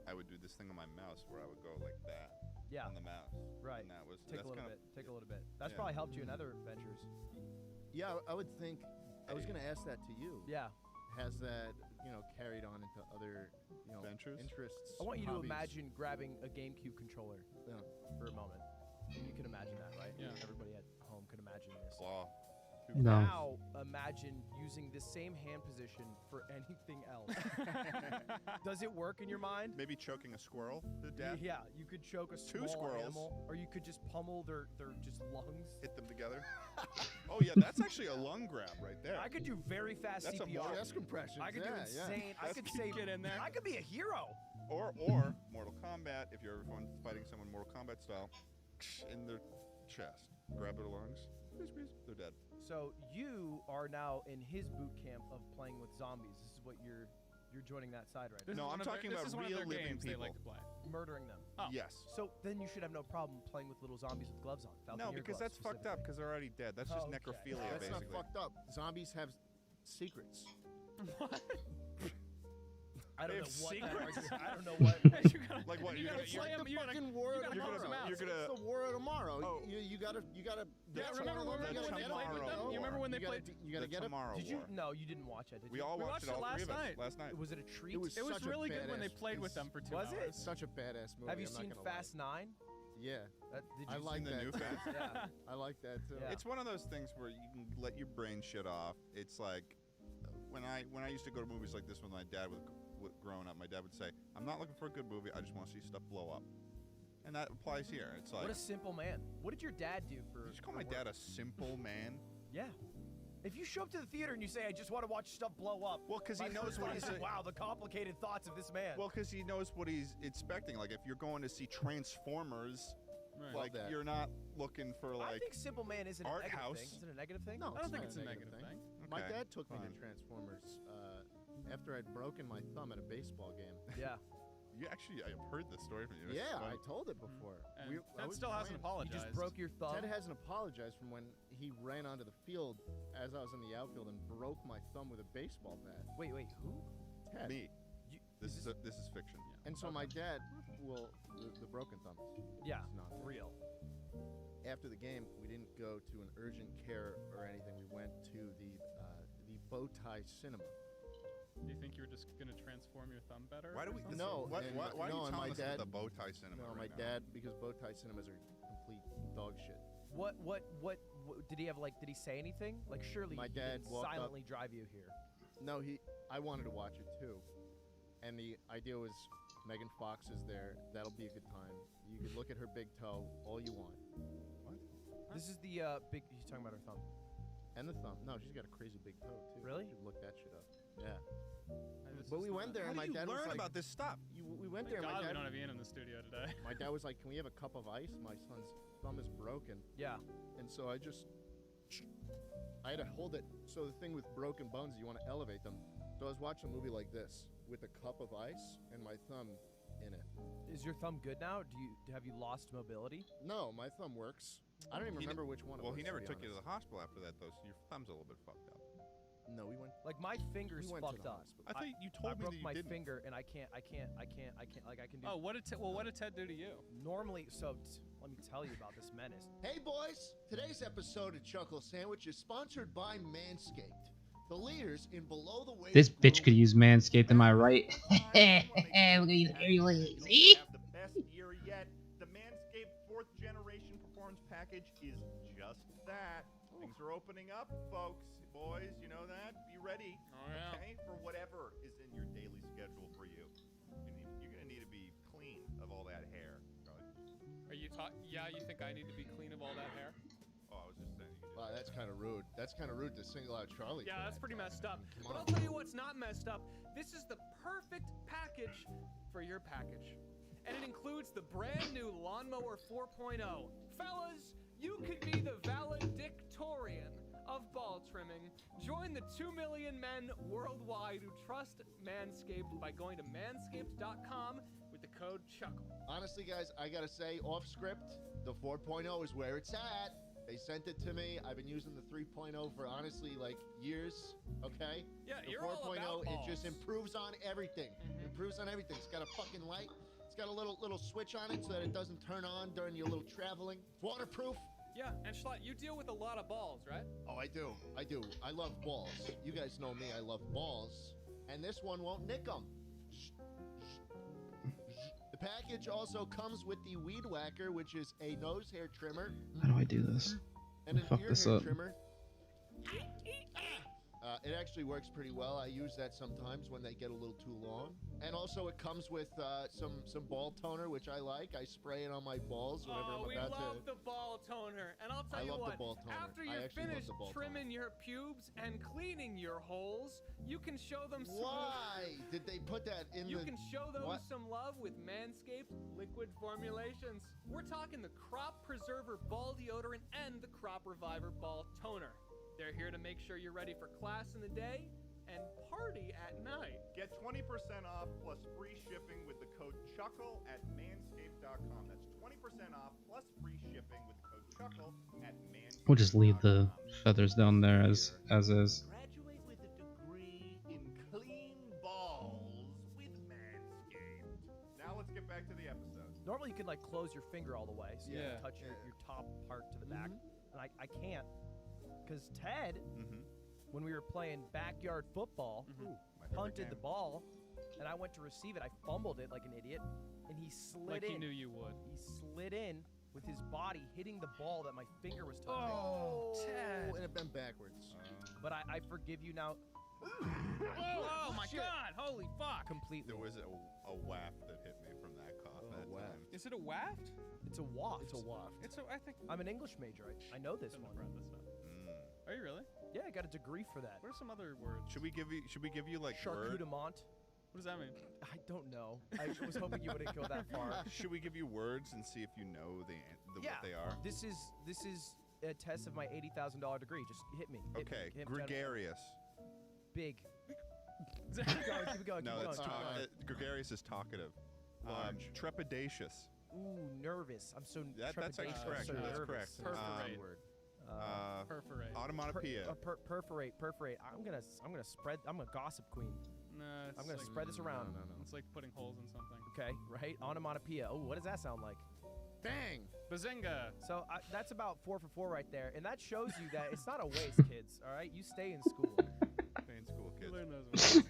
I would do this thing on my mouse where I would go like that Yeah, on the mouse. right. And that was Take a that's little kinda- bit. Take a little bit. That's Yeah. probably helped you in other ventures. Yeah, I would think. I was Hey. gonna ask that to you. Yeah. Has that carried on into other Ventures? interests? I want you to hobbies? imagine grabbing a GameCube controller Yeah. for a moment. You can imagine that, right? Yeah. Everybody at home can imagine this. Claw. No. Now imagine using the same hand position for anything else. Does it work in your mind? Maybe choking a squirrel to death. Yeah, you could choke a Two small squirrels. animal, or you could just pummel their just lungs. Hit them together. Oh yeah, that's actually a lung grab right there. I could do very fast That's a CPR. motor- Chest compressions. I could do yeah, insane. I could save. Get in there. I could be a hero. Or Mortal Kombat, if you're ever fighting someone Mortal Kombat style, in their chest. Grab their lungs. They're dead. So you are now in his boot camp of playing with zombies. This is what you're joining that side right This No, is I'm one of their- talking this about is one of real their living games they people. like to play. now, murdering them. Oh. Yes. So then you should have no problem playing with little zombies with gloves on. No, Falconeer because gloves that's fucked up. specifically. Because they're already dead. That's just Oh, okay. necrophilia, That's basically. not fucked up. Zombies have secrets. I don't They know have what that secrets? argument. I don't know what. You gotta- Like what? You You're gotta gonna- play 'em, the you gotta- fucking war you of gotta tomorrow. close them out. You're gonna- It's the war of tomorrow. Oh. You gotta. Yeah, That's remember tomorrow. when they That's played with them? tomorrow. You remember when they You gotta played? d- You gotta The get up. tomorrow Did you? war. No, you didn't watch it. Did We you? all We watched watched it, all it three of last us, night. last night. Was it a treat? It was It was such a really good when they badass- played it with was them for 2 Was it? hours. Such a badass movie. Have you I'm not seen gonna lie. Fast 9? Yeah, Did you I see- like the that. new too. Fast? Yeah. I like that too. Yeah. It's one of those things where you can let your brain shut off. It's like when I used to go to movies like this with my dad growing up. My dad would say, "I'm not looking for a good movie. I just want to see stuff blow up," and that applies here. It's like What a simple man. What did your dad do for? you just call for my work? dad a simple man. Yeah. If you show up to the theater and you say, "I just want to watch stuff blow up," Well, because he my knows first what thought he's. is, wow, the complicated thoughts of this man. Well, because he knows what he's expecting. Like if you're going to see Transformers, Right. like that. you're not looking for I like. think simple man isn't a art negative house. thing. Is it a negative thing? No, I don't think not it's a negative thing. My Okay, dad took me fine. to Transformers after I'd broken my thumb at a baseball game. Yeah. You actually, I've heard this story from you. It's Yeah, I funny. told it before. And We- I Ted was still hasn't playing- You apologized. just broke your thumb. Ted hasn't apologized from when he ran onto the field as I was in the outfield and broke my thumb with a baseball bat. Wait, who? Ted. Me. You, This is this is fiction. And so my dad, well, the broken thumb. Yeah, is not real. after the game, we didn't go to an urgent care or anything. We went to the Bowtie Cinema. Do you think you were just gonna transform your thumb better? Why do or we? something? No, Why, and- why, why no, are you and telling my us dad- about the bow tie cinema? No, right my now? dad, because Bowtie Cinemas are complete dog shit. What did he have, like, did he say anything? Like, surely My he dad didn't walked up- silently drive you here. No, I wanted to watch it too, and the idea was Megan Fox is there. That'll be a good time. You could look at her big toe all you want, This is the big. He's talking about her thumb. and the thumb. No, she's got a crazy big toe too. Really? You should look that shit up. Yeah. This But is we went not- there, How and do my you dad was learn like, about this stuff? we went Thank there. And God my we dad, don't have Ian in the studio today. my dad was like, "Can we have a cup of ice? My son's thumb is broken." Yeah. And so I had to hold it. So the thing with broken bones, you want to elevate them. So I was watching a movie like this with a cup of ice and my thumb in it. Is your thumb good now? Have you lost mobility? No, my thumb works. I don't even He remember which one. Well, it was, he never to be took you to honest. the hospital after that, though, so your thumb's a little bit fucked up. No, we went. Like, my finger's We went to fucked the up. hospital. I thought you I told me broke that you my didn't. finger, and I can't. Like, I can do. Oh, what did Ted do to you? Normally, let me tell you about this menace. Hey boys, today's episode of Chuckle Sandwich is sponsored by Manscaped, the leaders in below the waist. This bitch could grooming. use Manscaped, am I right? Look at these hairy legs. See? Have the best gear yet. The Manscaped 4th Generation Performance Package is just that. Things are opening up, folks. Boys, you know that? Be ready, Oh, yeah. okay, for whatever is in your daily schedule for you. You're going to need to be clean of all that hair. Are you Yeah, you think I need to be clean of all that hair? Oh, I was just saying. You Wow, that's kind of rude. That's kind of rude to single out Charlie. Yeah, for that's that. pretty messed up. Come But on. I'll tell you what's not messed up. This is the perfect package for your package. And it includes the brand new Lawnmower 4.0. Fellas, you could be the valedictorian of ball trimming. Join the 2 million men worldwide who trust Manscaped by going to manscaped.com with the code CHUCKLE. Honestly, guys, I gotta say, off script, the 4.0 is where it's at. They sent it to me. I've been using the 3.0 for honestly like years. Okay. Yeah, The you're all 4.0, about balls. it just improves on everything. Mhm. Improves on everything. It's got a fucking light. It's got a little switch on it so that it doesn't turn on during your little traveling. It's waterproof. Yeah, and Schlatt, you deal with a lot of balls, right? Oh, I do. I do. I love balls. You guys know me. I love balls. And this one won't nick them. The package also comes with the Weed Whacker, which is a nose hair trimmer How do I do this? and an Fuck ear this hair up. trimmer. It actually works pretty well. I use that sometimes when they get a little too long. And also, it comes with some ball toner, which I like. I spray it on my balls whenever Oh, I'm we about love to. the ball toner. And I'll tell I you love the what, ball toner. after I you're actually love finished the ball trimming your pubes and cleaning your holes, you can show them some Why did they put that in You the? can show those What? some love with Manscaped liquid formulations. We're talking the Crop Preserver Ball Deodorant and the Crop Reviver Ball Toner. They're here to make sure you're ready for class in the day and party at night. Get 20% off plus free shipping with the code CHUCKLE at manscaped.com. That's 20% off plus free shipping with the code CHUCKLE at manscaped.com. We'll just leave the feathers down there as is. Graduate with a degree in clean balls with Manscaped. Now let's get back to the episode. Normally, you can like close your finger all the way, so you Yeah. can touch your top part to the back, Mm-hmm. and I can't, because Ted, Mm-hmm. when we were playing backyard football, Mhm. My favorite punted the game. ball, and I went to receive it. I fumbled it like an idiot, and he slid Like in. he knew you would. He slid in with his body, hitting the ball that my finger was touching. Oh, Oh, Ted. and it bent backwards. But I forgive you now Oh my shit. god, holy fuck. completely. There was a waft that hit me from that cough Oh, that waft. time. Is it a waft? It's a waft. It's a waft. I think. I'm an English major. I know this Shouldn't one. have brought this up. Mm. Are you really? Yeah, I got a degree for that. What are some other words? Should we give you like word? Charcuterie. What does that mean? I don't know. I was hoping you wouldn't go that far. Should we give you words and see if you know Yeah. what they are? This is a test of my $80,000 degree. Just hit me. Hit me, Okay, hit me, Ted. gregarious. Big. Keep it going. Keep it going. No, keep it that's going. keep it going. gregarious is talkative. Large. Trepidatious. Ooh, nervous. I'm so That's actually trepidatious. correct. I'm so That's nervous. correct. Perforate. Word. Perforate. Onomatopoeia. Perforate. I'm gonna spread. I'm a gossip queen. No, it's I'm gonna like, spread this around. No. It's like putting holes in something. Okay, right? Onomatopoeia. Oh, what does that sound like? Bang! Bazinga. So that's about 4 for 4 right there, and that shows you that it's not a waste, kids. All right, you stay in school. Stay in school, kids. Learn those words.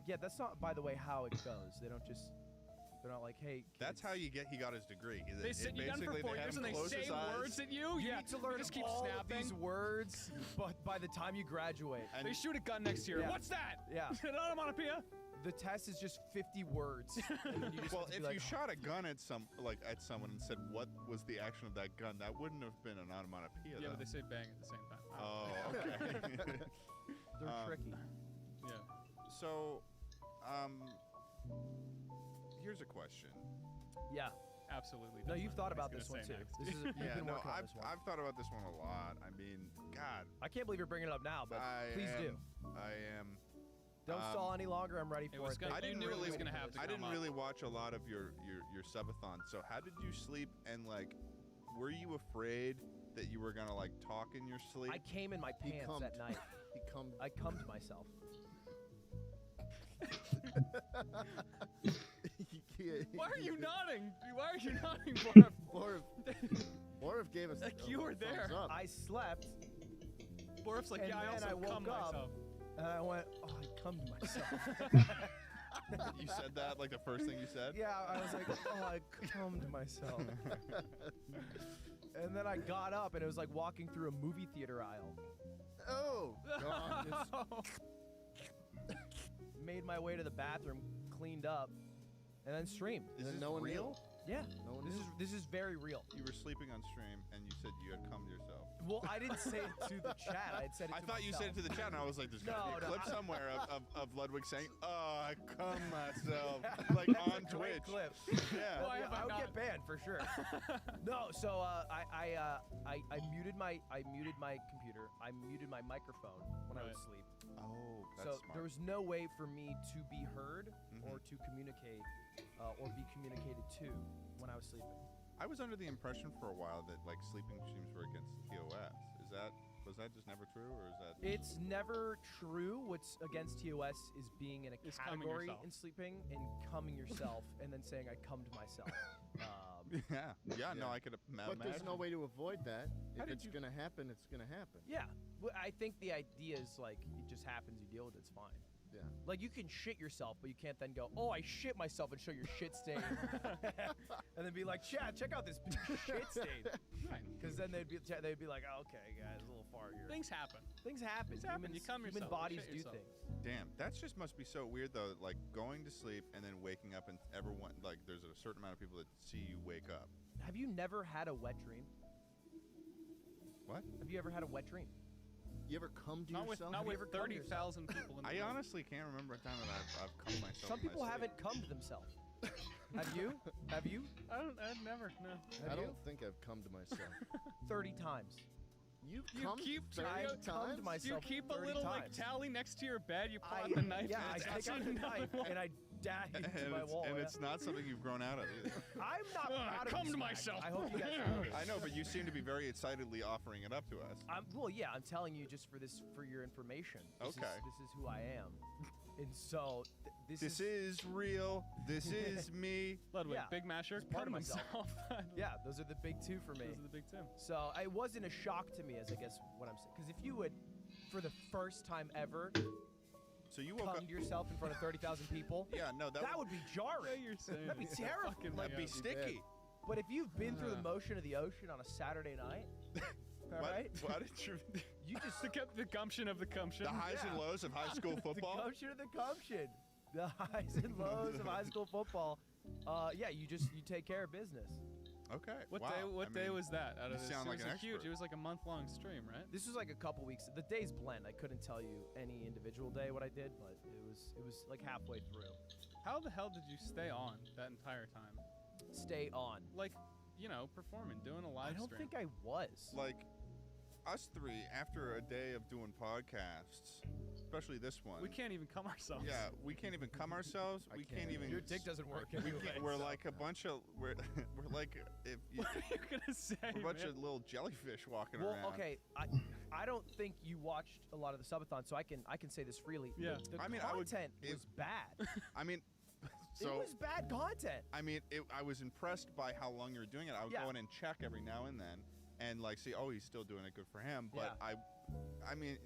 Yeah, that's not, by the way, how it goes. They're not like, hey. Kids, That's how he got his degree. They sit you down for 4 years and they say words at you. You Yeah, need to learn they just keep all of snapping. these words, but by the time you graduate, And They shoot a gun next year. Yeah. What's that? yeah, An onomatopoeia? the test is just 50 words. And then you just well, have to if be like, you shot a gun at someone and said what was the action of that gun, that wouldn't have been an onomatopoeia. Yeah, though. but they say bang at the same time. Oh, okay. they're tricky. Yeah. So, here's a question. Yeah. Absolutely. No, that's you've not thought what I about was this one gonna too. say This is you've Yeah, been no, working on I've this one. I've thought about this one a lot. I mean, God, I can't believe you're bringing it up now, but please do. I am. Don't stall any longer. I'm ready It for was it. gonna- I you didn't knew it really. was gonna have to I come didn't up. really watch a lot of your subathon. So how did you sleep? And like, were you afraid that you were gonna like talk in your sleep? I came in my He pants cummed. at night. He come. I cummed myself. Why are you nodding? Why are you nodding, Borf? Borf gave us. Like you were a thumbs there. up. I slept, Borf's like, And yeah, I then also I woke cum up. myself. and I went, oh, I cummed myself. You said that like the first thing you said. Yeah, I was like, oh, I cummed myself. And then I got up, and it was like walking through a movie theater aisle. Oh, God. Made my way to the bathroom, cleaned up, and then streamed. Is Then this no one real? Yeah, No one this knew. is very real. You were sleeping on stream and you said you had cummed yourself. Well, I didn't say it to the chat. I said it I to thought you said it to the chat, and I was like, "There's gotta be a No, clip I- somewhere of Ludwig saying, oh, I cum myself," like That's on a great Twitch. clip. Yeah. Why have I I would not? get banned for sure. No, so I muted my computer. I muted my microphone when I would Right. sleep. Oh, that's So smart. there was no way for me to be heard Mhm. or to communicate or be communicated to when I was sleeping. I was under the impression for a while that like sleeping streams were against TOS. Was that just never true, or is that? It's never true. What's against TOS is being in a Is cumming category yourself. in sleeping and cumming yourself and then saying I cummed myself. Yeah. No, Yeah. I could imagine. But there's no way to avoid that. How If did it's you- gonna happen, it's gonna happen. Yeah, I think the idea is like it just happens. You deal with it. It's fine. Yeah. Like you can shit yourself, but you can't then go, "Oh, I shit myself," and show your shit stain, and then be like, "Chat, check out this shit stain." Because then they'd be like, oh, "Okay, guys, a little far here." Things happen. Things happen. Things happen. You cum Human yourself, you bodies shit do yourself. things. Damn, that just must be so weird though. Like going to sleep and then waking up, and everyone like there's a certain amount of people that see you wake up. Have you never had a wet dream? What? Have you ever had a wet dream? You ever come to Not with yourself? not Have you with ever cummed yourself? 30,000 people in the I room. honestly can't remember a time that I've cummed myself. Some in my people sleep. haven't cummed themselves. Have you? Have you? I've never. No. I Have you? don't think I've come to myself. 30 times. You've You come keep 30 trying to come to times? my- Do you myself keep a 30 little like times. tally next to your bed? You pull out the knife. Yeah, and I it's take out actually the knife another and I dab it into and my it's, wall. and yeah. it's not something you've grown out of either. I'm not proud of Come this to fact. myself. I hope you guys know this. I know, but you seem to be very excitedly offering it up to us. Well, yeah, I'm telling you just for your information. This Okay. This is who I am. And so This is real. This is me. Ludwig, Yeah, Big Masher, it's part cum of myself. himself. yeah, those are the big two for me. Those are the big two. So it wasn't a shock to me, as I guess what I'm saying. Because if you would, for the first time ever, So you woke up. cummed yourself in front of 30,000 people, Yeah, no, that would be jarring. you're saying That'd be it's terrible. fucking That'd be weird. sticky. But if you've been through the motion of the ocean on a Saturday night, all right, Why did you? you just The gumption of the gumption. The highs and Yeah. lows of high school the football. gumption of the gumption, the highs and lows of high school football. Yeah, you take care of business. Okay. What wow. day? What I day mean, was that? Out you of this, sound it like was an a huge. expert. It was like a month-long stream, right? This was like a couple weeks. The days blend. I couldn't tell you any individual day what I did, but it was like halfway through. How the hell did you stay on that entire time? Stay on. Like, performing, doing a live I don't stream. think I was. Like us three, after a day of doing podcasts, especially this one. We can't even cum ourselves. Yeah, we can't even cum ourselves. I We can't can't even. Your dick doesn't work We anyway. can't, we're so- like a bunch of. We're like if you, What are you gonna say? we're a bunch man? of little jellyfish walking Well, around. okay. I don't think you watched a lot of the subathon, so I can say this freely. Yeah. The I mean, I would- content if- was bad. I mean, So it was bad content. I mean, I was impressed by how long you were doing it. I would Yeah. go in and check every now and then, and like see, oh, he's still doing it. Good for him. But I mean,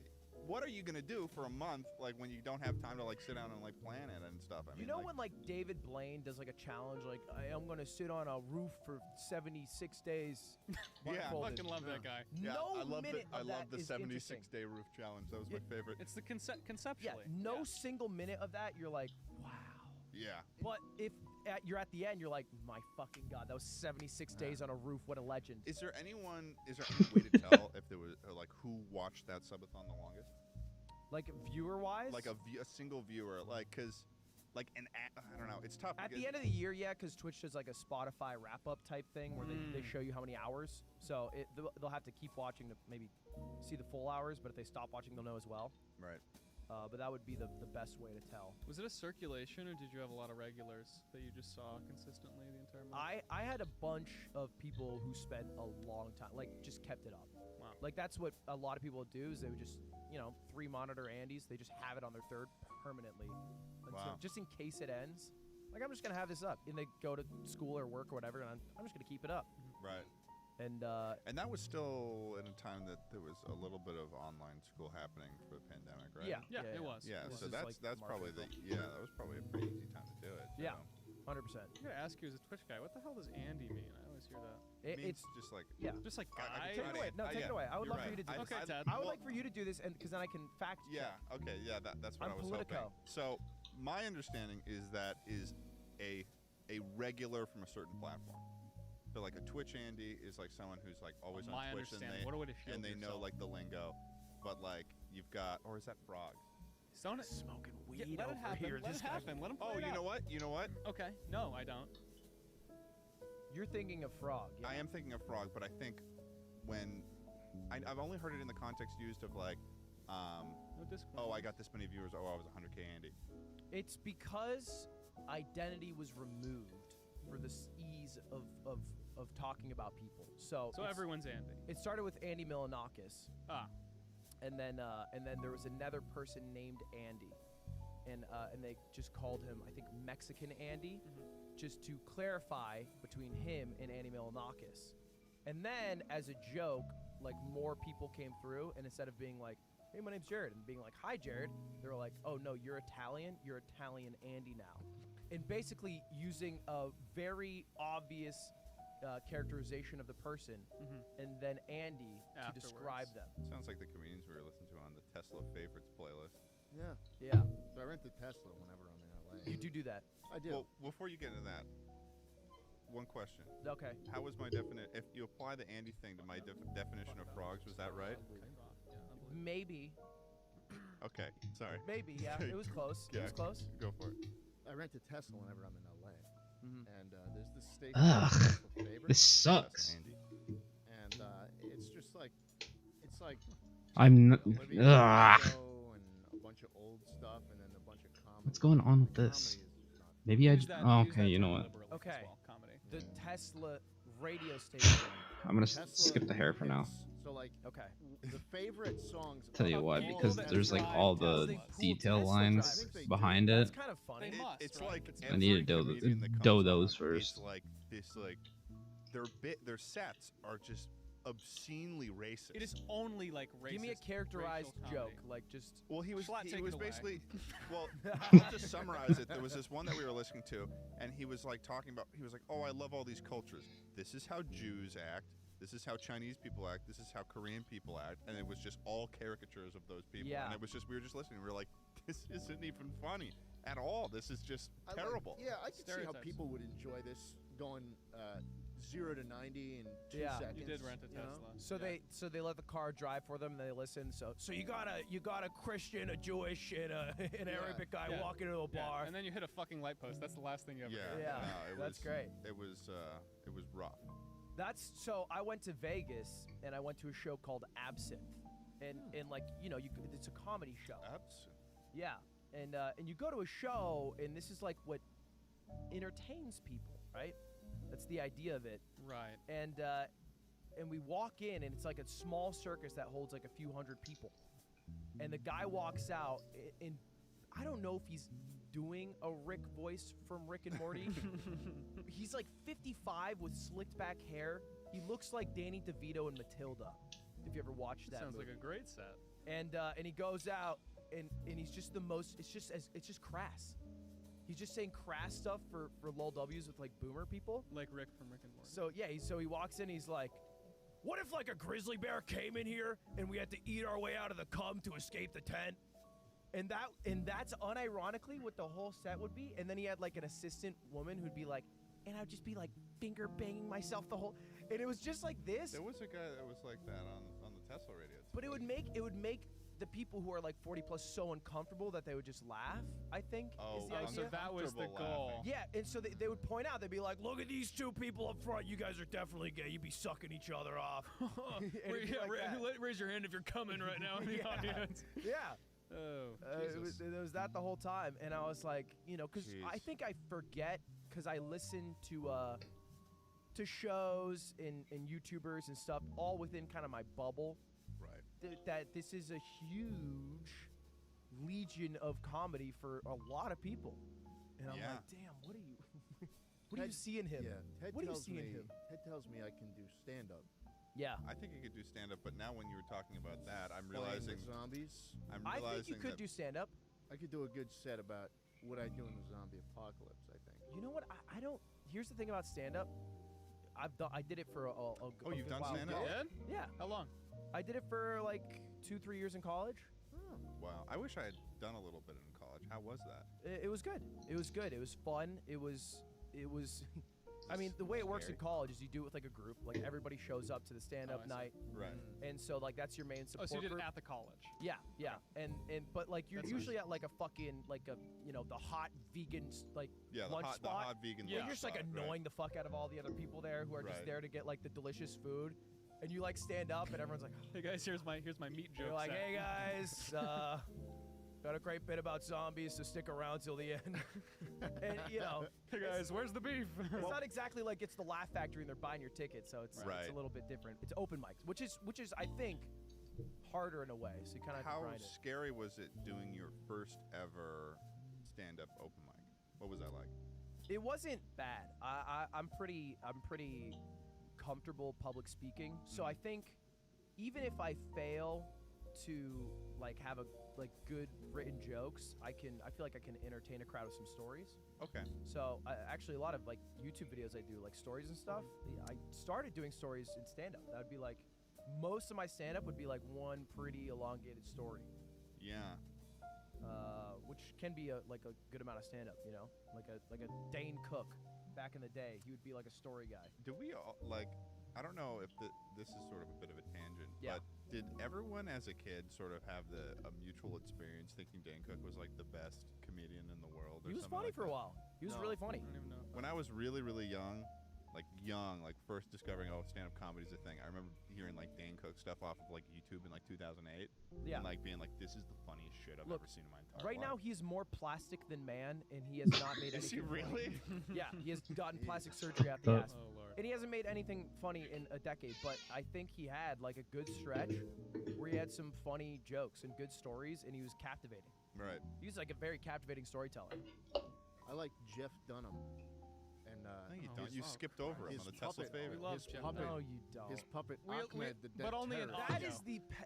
what are you gonna do for a month, like when you don't have time to like sit down and like plan it and stuff? I mean, You know like, when like David Blaine does like a challenge, like I'm gonna sit on a roof for 76 days. Yeah. blindfolded. Fucking love that guy. Yeah, No I love minute the, I of love that the is 76 interesting. day roof challenge. That was my favorite. It's the Yeah, conceptually. no single minute of that you're like, wow. Yeah. But if you're at the end, you're like, my fucking god, that was 76 days on a roof. What a legend. Is there any way to tell if there was like who watched that subathon the longest? Like viewer wise, Like a single viewer, like because like I don't know, it's tough. at because- the end of the year, yeah, because Twitch does like a Spotify wrap up type thing where they show you how many hours. So they'll have to keep watching to maybe see the full hours, but if they stop watching, they'll know as well. Right. But that would be the best way to tell. Was it a circulation, or did you have a lot of regulars that you just saw consistently the entire month? I had a bunch of people who spent a long time, like just kept it up. Wow. Like that's what a lot of people would do is they would just, 3 monitor Andys. They just have it on their third permanently, until, Wow. just in case it ends. Like I'm just gonna have this up, and they go to school or work or whatever, and I'm just gonna keep it up. Right. And And that was still in a time that there was a little bit of online school happening for the pandemic, right? yeah, it was. Yeah, This so is that's like probably March, that was probably a pretty easy time to do it. Yeah. So. 100%. I gotta ask you as a Twitch guy, what the hell does Andy mean? I always hear that. It It's means just like yeah. Just like I guy. can Take it away. No, take it away. I would you're love for you to do right. this. Okay, Ted. I would well, like for you to do this, and because then I can fact check. Yeah. Okay. Yeah. That's what I'm I was Politico. hoping. So my understanding is that is a regular from a certain platform. So like a Twitch Andy is like someone who's like always on My Twitch and understanding. they What a way to shield and they know yourself. like the lingo, but like you've got or is that Frogs? Don't it? Smoking Yeah, weed let over it happen. here. Let This it guy- happen. Let him. Oh, play it you know out. what? You know what? Okay. No, I don't. You're thinking of Frog. Yeah. I am thinking of Frog, but I think when I've only heard it in the context used of like, No Discord. oh, I got this many viewers. Oh, I was 100K Andy. It's because identity was removed for the ease of talking about people. So So it's- everyone's Andy. it started with Andy Milanakis, Ah. and then there was another person named Andy, and they just called him, I think, Mexican Andy, just to clarify between him and Andy Milanakis. And then as a joke, like more people came through, and instead of being like, "Hey, my name's Jared," and being like, "Hi, Jared," they were like, "Oh no, you're Italian. You're Italian Andy now," and basically using a very obvious characterization of the person, and then Andy to describe Afterwards. them. Sounds like the comedians we were listening to on the Tesla favorites playlist. Yeah. Yeah, So I rent a Tesla whenever I'm in LA. you do that. I do. Well, before you get into that, one question. Okay. How was my definition? If you apply the Andy thing to my definition of frogs, was that right? Maybe. Okay, sorry. Maybe. Yeah. It was close. It Yeah. was close. Go for it. I rent a Tesla whenever I'm in LA. Mhm. And there's this station Ugh. called Tesla Favorites, This sucks. Andy. and it's just like it's like I'm n- Olivia Ugh. Rodrigo and a bunch of old stuff, and then a bunch of comedy. What's going on with this? Comedy is just not- Maybe I. Use J- that- oh, use okay, that you know term what? liberally as Okay. well, comedy. The Tesla radio station. I'm gonna Tesla skip the hair for now. hits. So like Okay. the favorite songs. Tell you of what, all because the there's like Tesla all drivers, the Tesla cool detail Tesla lines drivers. behind That's it. kind of funny. They must, It's right? like It's I need to every do comedian that comes do on, those It's first. like this, like their sets are just obscenely racist. It is only like racist. Give me a characterized racial joke, comedy. like just. Well, he was Schlatt, take it away. basically. Well, I'll just summarize it. There was this one that we were listening to, and he was like talking about. He was like, "Oh, I love all these cultures. This is how Jews act. This is how Chinese people act. This is how Korean people act." And it was just all caricatures of those people. Yeah. And it was just we were just listening. We were like, "This isn't even funny at all. This is just I like- terrible." yeah, I can see how Stereotypes. people would enjoy this going 0 to 90 in 2 Yeah. seconds. You did rent a you know? Tesla. So they let the car drive for them and they listen. So you got a Christian, a Jewish, and an Yeah. Arabic guy Yeah. walking into a Yeah, bar. and then you hit a fucking light post. That's the last thing you ever Yeah. heard. Yeah, no, it that's was, great. It was rough. That's so. I went to Vegas and I went to a show called Absinthe, and like it's a comedy show. Yeah, and you go to a show and this is like what entertains people, right? That's the idea of it. Right. And we walk in and it's like a small circus that holds like a few hundred people, and the guy walks out in I don't know if he's doing a Rick voice from Rick and Morty. He's like 55 with slicked back hair. He looks like Danny DeVito and Matilda. If you ever watched that Sounds movie. like a great set. And he goes out and he's just the most. It's just crass. He's just saying crass stuff for lol W's with like boomer people. Like Rick from Rick and Morty. So yeah, he walks in. He's like, "What if like a grizzly bear came in here and we had to eat our way out of the cum to escape the tent?" And that's unironically what the whole set would be. And then he had like an assistant woman who'd be like, and I'd just be like finger banging myself the whole. And it was just like this. There was a guy that was like that on the Tesla radio. But it would make the people who are like 40 plus so uncomfortable that they would just laugh, I think, is the idea. So that was the goal. Yeah, and so they would point out, they'd be like, look at these two people up front, you guys are definitely gay, you'd be sucking each other off. Raise your hand if you're coming right now in the audience. Yeah. Oh, it was that the whole time, and I was like, because I think I forget, because I listen to shows and YouTubers and stuff all within kind of my bubble. Right. That this is a huge legion of comedy for a lot of people, and I'm like, damn, what do you see in him? Yeah, Ted what do you tells see in him? Ted tells me I can do stand-up. Yeah, I think you could do stand-up, but now when you were talking about that, I'm Playing realizing with zombies. I think you could do stand-up. I could do a good set about what I do in the zombie apocalypse, I think. You know what? I don't. Here's the thing about stand-up. I did it for a Oh, you've good done while stand-up? ago. yeah? Yeah, How long? I did it for like 2-3 years in college. Wow, I wish I had done a little bit in college. How was that? It was good. It was good. It was fun. It was. I mean, the way it works in Scary. college is you do it with like a group. Like everybody shows up to the stand-up I see. night, Right. and so like that's your main Oh, support so you did group. it at the college. Yeah, yeah, and but like you're That's usually at like a fucking like a the hot vegan like Yeah, the lunch hot spot. vegan Yeah, lunch you're just like spot, right. annoying the fuck out of all the other people there who are just Right. there to get like the delicious food, and you like stand up and everyone's like, Hey guys, here's my meat joke. you're like, set. hey guys, got a great bit about zombies, so stick around till the end. And Hey guys, where's the beef? it's not exactly like it's the Laugh Factory and they're buying your ticket, so it's Right. a little bit different. It's open mics, which is I think harder in a way. So you kind of have to How grind it. scary was it doing your first ever stand-up open mic? What was that like? It wasn't bad. I'm pretty comfortable public speaking. So I think even if I fail to like have a good written jokes, I feel like I can entertain a crowd with some stories. Okay. So actually a lot of like YouTube videos I do, like stories and stuff. I started doing stories in stand up. That would be like most of my stand up would be like one pretty elongated story. Yeah. Which can be a good amount of stand up, like a Dane Cook back in the day. He would be like a story guy. Do we all I don't know if this is sort of a bit of a tangent, Yeah. but did everyone as a kid sort of have a mutual experience thinking Dan Cook was like the best comedian in the world? Or He was something funny like for a that? while. He was No, really funny. I don't even know. When I was really, really young, first discovering stand-up comedy is a thing, I remember hearing like Dan Cook stuff off of like YouTube in like 2008, Yeah. and like being like, "This is the funniest shit I've Look, ever seen in my entire Right life." now, he's more plastic than man, and he has not made Is he anything really? funny. Yeah, he has gotten plastic surgery out the ass. Oh lord. And he hasn't made anything funny in a decade, but I think he had like a good stretch where he had some funny jokes and good stories, and he was captivating. Right. He was like a very captivating storyteller. I like Jeff Dunham. And No, you Oh, don't. You oh, skipped over him his on the Tesla puppet. favorite. We love his Jeff puppet, No, you don't. his puppet We- Ahmed, the but dead only in terrorist. That audio. is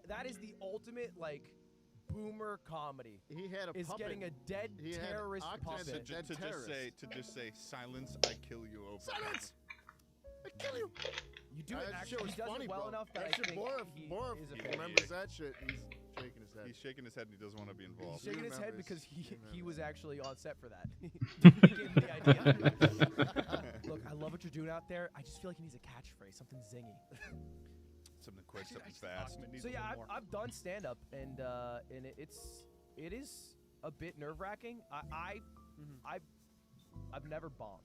that is the ultimate like boomer comedy. He had a Is puppet. getting a dead He had terrorist Ahmed puppet. the To dead terrorist. just say silence, I kill you over. Silence! I kill you. You do it That actually. shit was He does funny, it well bro. enough that That I shit, think he Borf is a he fan. remembers that shit. He's shaking his head. He's shaking his head and he doesn't want to be He's involved. shaking his head remembers. because He he was remembers. actually on set for that. He gave him the idea. Look, I love what you're doing out there. I just feel like he needs a catchphrase, something zingy. Something quick, I something just thought fast. Ahmed needs So a yeah, little more. I've done stand up and it is a bit nerve wracking. I've never bombed.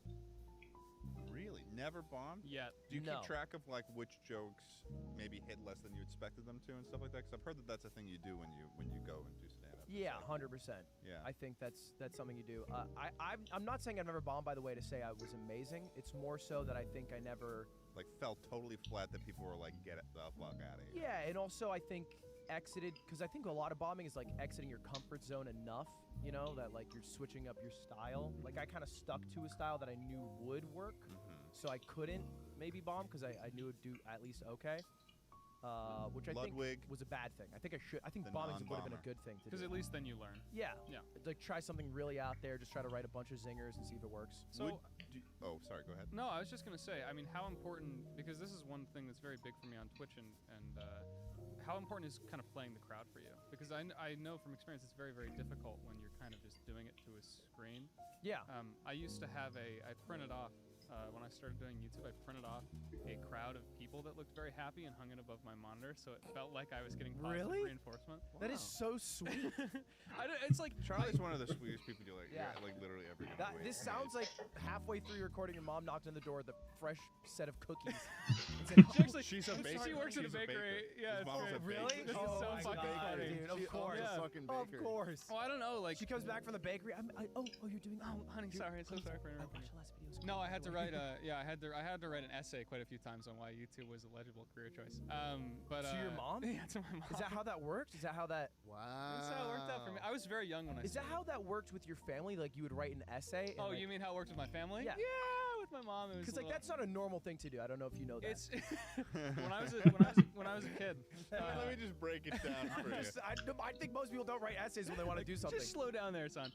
Really? Never bombed? Yet. Do you No. keep track of like which jokes maybe hit less than you expected them to and stuff like that? Because I've heard that that's a thing you do when you go and do stand up. Yeah, 100%. Yeah. I think that's something you do. I'm not saying I've never bombed, by the way, to say I was amazing. It's more so that I think I never. Like fell totally flat that people were like, get it the fuck out of here. Yeah, and also I think exited, because I think a lot of bombing is like exiting your comfort zone enough, you know, that like you're switching up your style. Like I kind of stuck to a style that I knew would work, so I couldn't maybe bomb because I knew it would do at least okay. Which I think was a bad thing. I think bombing would have been a good thing to do. Because at least then you learn. Yeah. Yeah. Like try something really out there. Just try to write a bunch of zingers and see if it works. So. Oh, sorry. Go ahead. No, I was just gonna say. I mean, how important? Because this is one thing that's very big for me on Twitch, and how important is kind of playing the crowd for you? Because I know from experience it's very, very difficult when you're kind of just doing it to a screen. Yeah. I used to have I printed off. When I started doing YouTube, I printed off a crowd of people that looked very happy and hung it above my monitor, so it felt like I was getting positive reinforcement. That is so sweet. It's like Charlie's one of the sweetest people you like. Yeah, like literally every. This sounds like halfway through your recording, your mom knocked on the door with a fresh set of cookies. She's a bakery. She works at a bakery. Yeah, really? This is so fucking funny. Dude, of course. Of course. Oh, I don't know. Like she comes back from the bakery. You're doing. Oh, honey, sorry. So sorry for interrupting. Watch the last videos. No, I had to write I had to write an essay quite a few times on why YouTube was a legible career choice. But to your mom? Yeah, to my mom. Is that how that worked? Is that how that? Wow. That's how it worked out for me. I was very young when I. Is that how that worked with your family? Like you would write an essay? Oh, you mean how it worked with my family? Yeah. Yeah, with my mom. Because like that's not a normal thing to do. I don't know if you know that. It's when I was a kid. Let me just break it down for you. I think most people don't write essays when they want to do something. Just slow down there, son.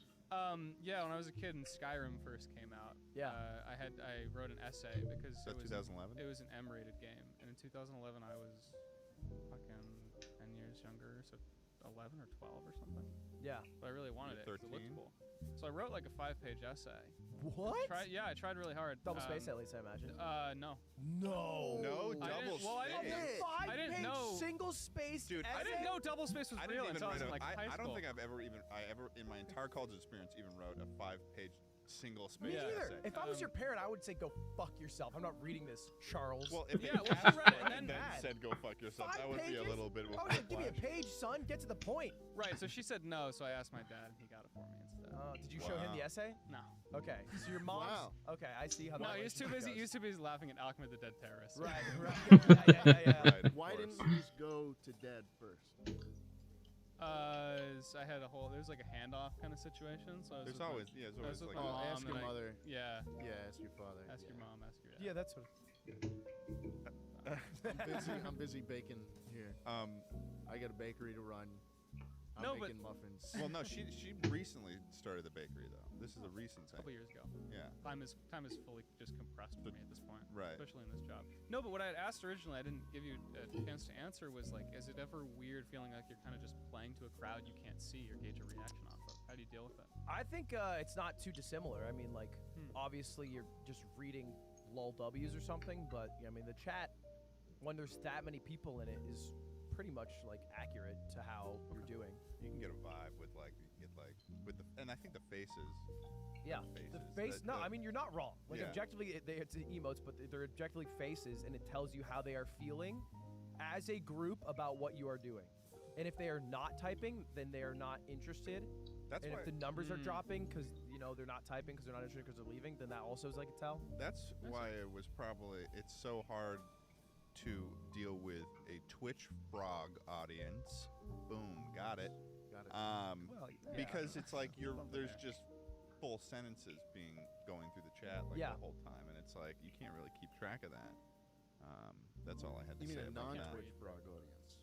Yeah, when I was a kid and Skyrim first came out, I wrote an essay because it was 2011. It was an M-rated game, and in 2011 I was fucking 10 years younger, so 11 or 12 or something. Yeah. But I really wanted it. 13. It looked cool. So I wrote like a 5-page essay. What? I tried really hard. Double space at least, I imagine. No. No double space. I didn't know. Single space. Dude, I didn't know double space was real until I was in like high school. I don't think I ever in my entire college experience even wrote a 5-page single space Me neither. essay. If I was your parent, I would say go fuck yourself. I'm not reading this, Charles. Well, if they you asked read it for and then said go fuck yourself, 5 that would be a pages? little bit of a Give me a page, son. Get to the point. Right, so she said no, so I asked my dad and he got it for me instead. Did you show him the essay? No. Okay. So your mom's. Okay, I see how. No, that he was too busy. goes. He was too busy laughing at Alchemy the Dead Terrorist. Right. Right, why didn't you just go to dead first? I had there was like a handoff kind of situation. So there's always like ask your mother. Yeah, ask your father. Ask your mom. Ask your dad. Yeah, that's what. I'm busy baking here. I got a bakery to run. I'm making muffins. Well, no, she recently started the bakery though. This is a recent thing. A couple years ago. Yeah. Time is fully just compressed for me at this point. Right. Especially in this job. No, but what I had asked originally, I didn't give you a chance to answer, was like, is it ever weird feeling like you're kind of just playing to a crowd you can't see or gauge a reaction off of? How do you deal with it? I think it's not too dissimilar. I mean, like, obviously you're just reading lol W's or something, but I mean, the chat, when there's that many people in it, is pretty much like accurate to how you're doing. You can get a vibe with and I think the faces. Yeah, the face. No, I mean you're not wrong. Like objectively, it's emotes, but they're objectively faces, and it tells you how they are feeling as a group about what you are doing. And if they are not typing, then they are not interested. That's and why if the numbers are dropping because they're not typing because they're not interested because they're leaving, then that also is like a tell. That's why it's so hard to deal with a Twitch frog audience. Boom, got it. Because it's like there's just full sentences going through the chat the whole time, and it's like you can't really keep track of that. That's all I had to say. You mean a about non-Twitch that. frog audience?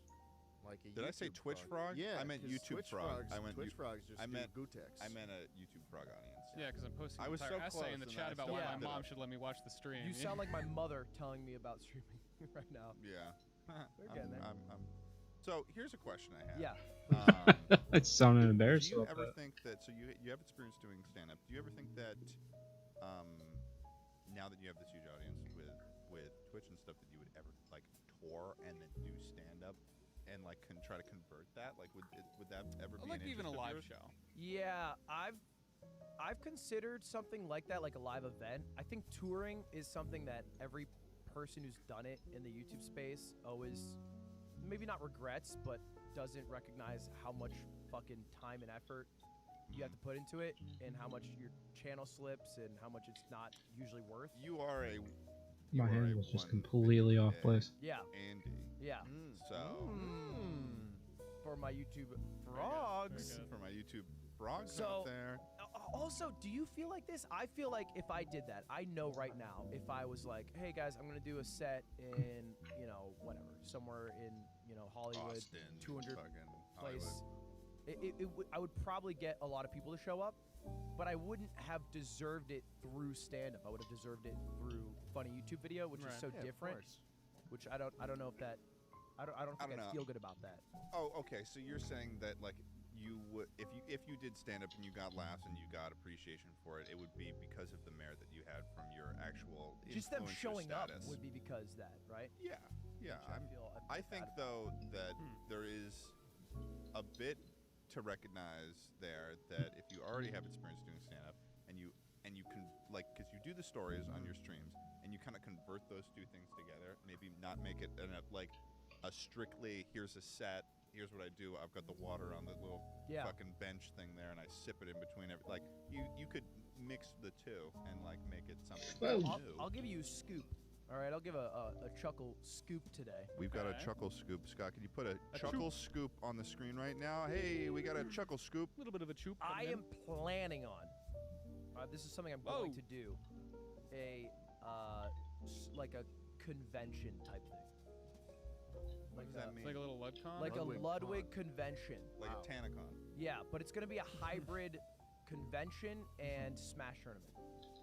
Like a Did I say YouTube Twitch frog? Yeah, I meant YouTube frog. Twitch frogs just do Gutex. I meant a YouTube frog audience. Yeah, because I'm posting I an was entire so essay in the close, chat and I about still why my fucked it mom up. should let me watch the stream. You sound like my mother telling me about streaming right now. Yeah. We're getting there. So here's a question I have. Yeah. It's sounding embarrassed. Do you ever think that? So you have experience doing stand-up. Do you ever think that, now that you have this huge audience with Twitch and stuff, that you would ever like tour and then do stand-up and like try to convert that? Like, would that ever be like an even a interest of live yours? show? Yeah, I've considered something like that, like a live event. I think touring is something that every person who's done it in the YouTube space always, maybe not regrets, but doesn't recognize how much fucking time and effort you have to put into it, and how much your channel slips, and how much it's not usually worth. My hand was just completely off place. Yeah. Andy. Yeah. So for my YouTube Very frogs. good. For my YouTube frogs So- out there. Also, do you feel like this? I feel like if I did that, I know right now, if I was like, hey guys, I'm gonna do a set in, whatever, somewhere in, Hollywood, Austin, 200 fucking place, Hollywood. I would probably get a lot of people to show up, but I wouldn't have deserved it through stand-up. I would have deserved it through funny YouTube video, which is Right. so Yeah, of different. course. Which I don't know if that. I don't think don't I know. feel good about that. Oh, okay. So you're saying that like you would, if you did stand up and you got laughs and you got appreciation for it, it would be because of the merit that you had from your actual Just them influencer showing status. up would be because that, right? Yeah, yeah. Which I feel I think bad about. though that there is a bit to recognize there that if you already have experience doing stand up and you can like because you do the stories on your streams and you kind of convert those two things together, maybe not make it like a strictly here's a set, here's what I do, I've got the water on the little Yeah. fucking bench thing there and I sip it in between every like you could mix the two and like make it something new. I'll give you a scoop. All right, I'll give a chuckle scoop today. We've got a Okay. chuckle scoop. Scott, can you put a A chuckle scoop on the screen right now? Hey, we got a chuckle scoop. A little bit of a choop. I coming in. am planning on. This is something I'm going Whoa. to do. Like a convention type thing. What does that mean? Like a little Ludcon. Like Ludwig a Ludwig Con. convention. Like Wow. a Tanacon. Yeah, but it's gonna be a hybrid convention and Smash tournament.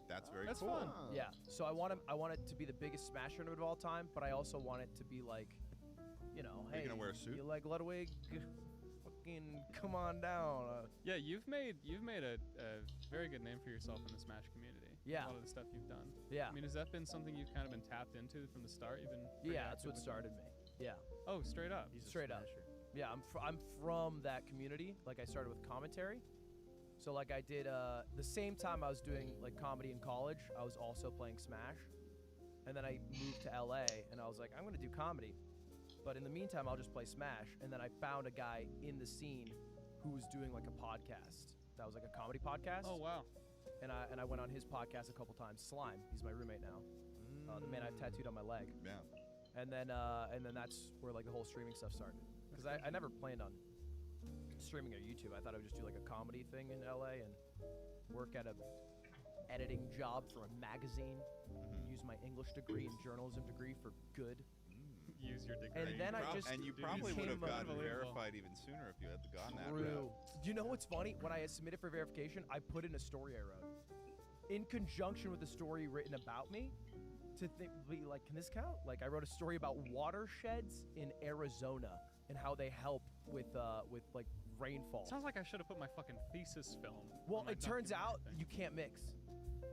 That's very That's cool. fun. Ah. Yeah, so I want it to be the biggest Smash tournament of all time, but I also want it to be like, Are hey, you gonna wear a suit? you like Ludwig? Fucking come on down. Yeah, you've made a very good name for yourself in the Smash community. Yeah. A lot of the stuff you've done. Yeah, I mean, has that been something you've kind of been tapped into from the start? You've been pretty yeah, that's active what with started me. Yeah, it? Oh, straight up. He's a Straight up. smasher. yeah, I'm from that community. Like I started with commentary. So like I did the same time I was doing like comedy in college, I was also playing Smash. And then I moved to LA and I was like, I'm gonna do comedy. But in the meantime, I'll just play Smash. And then I found a guy in the scene who was doing like a podcast. That was like a comedy podcast. Oh wow. And I went on his podcast a couple times. Slime, he's my roommate now. The man I've tattooed on my leg. Yeah. And then that's where like the whole streaming stuff started. Because I never planned on streaming on YouTube. I thought I would just do like a comedy thing in LA and work at a editing job for a magazine. Use my English degree and journalism degree for good. Use your degree. And then I just and you Dude, probably would have became gotten unbelievable. verified even sooner if you had gone that True. route. Do you know what's funny? When I submitted for verification, I put in a story I wrote in conjunction with the story written about me to be like, can this count? Like I wrote a story about watersheds in Arizona and how they help with like rainfall. Sounds like I should have put my fucking thesis film. Well, on my it turns out documentary thing. you can't mix.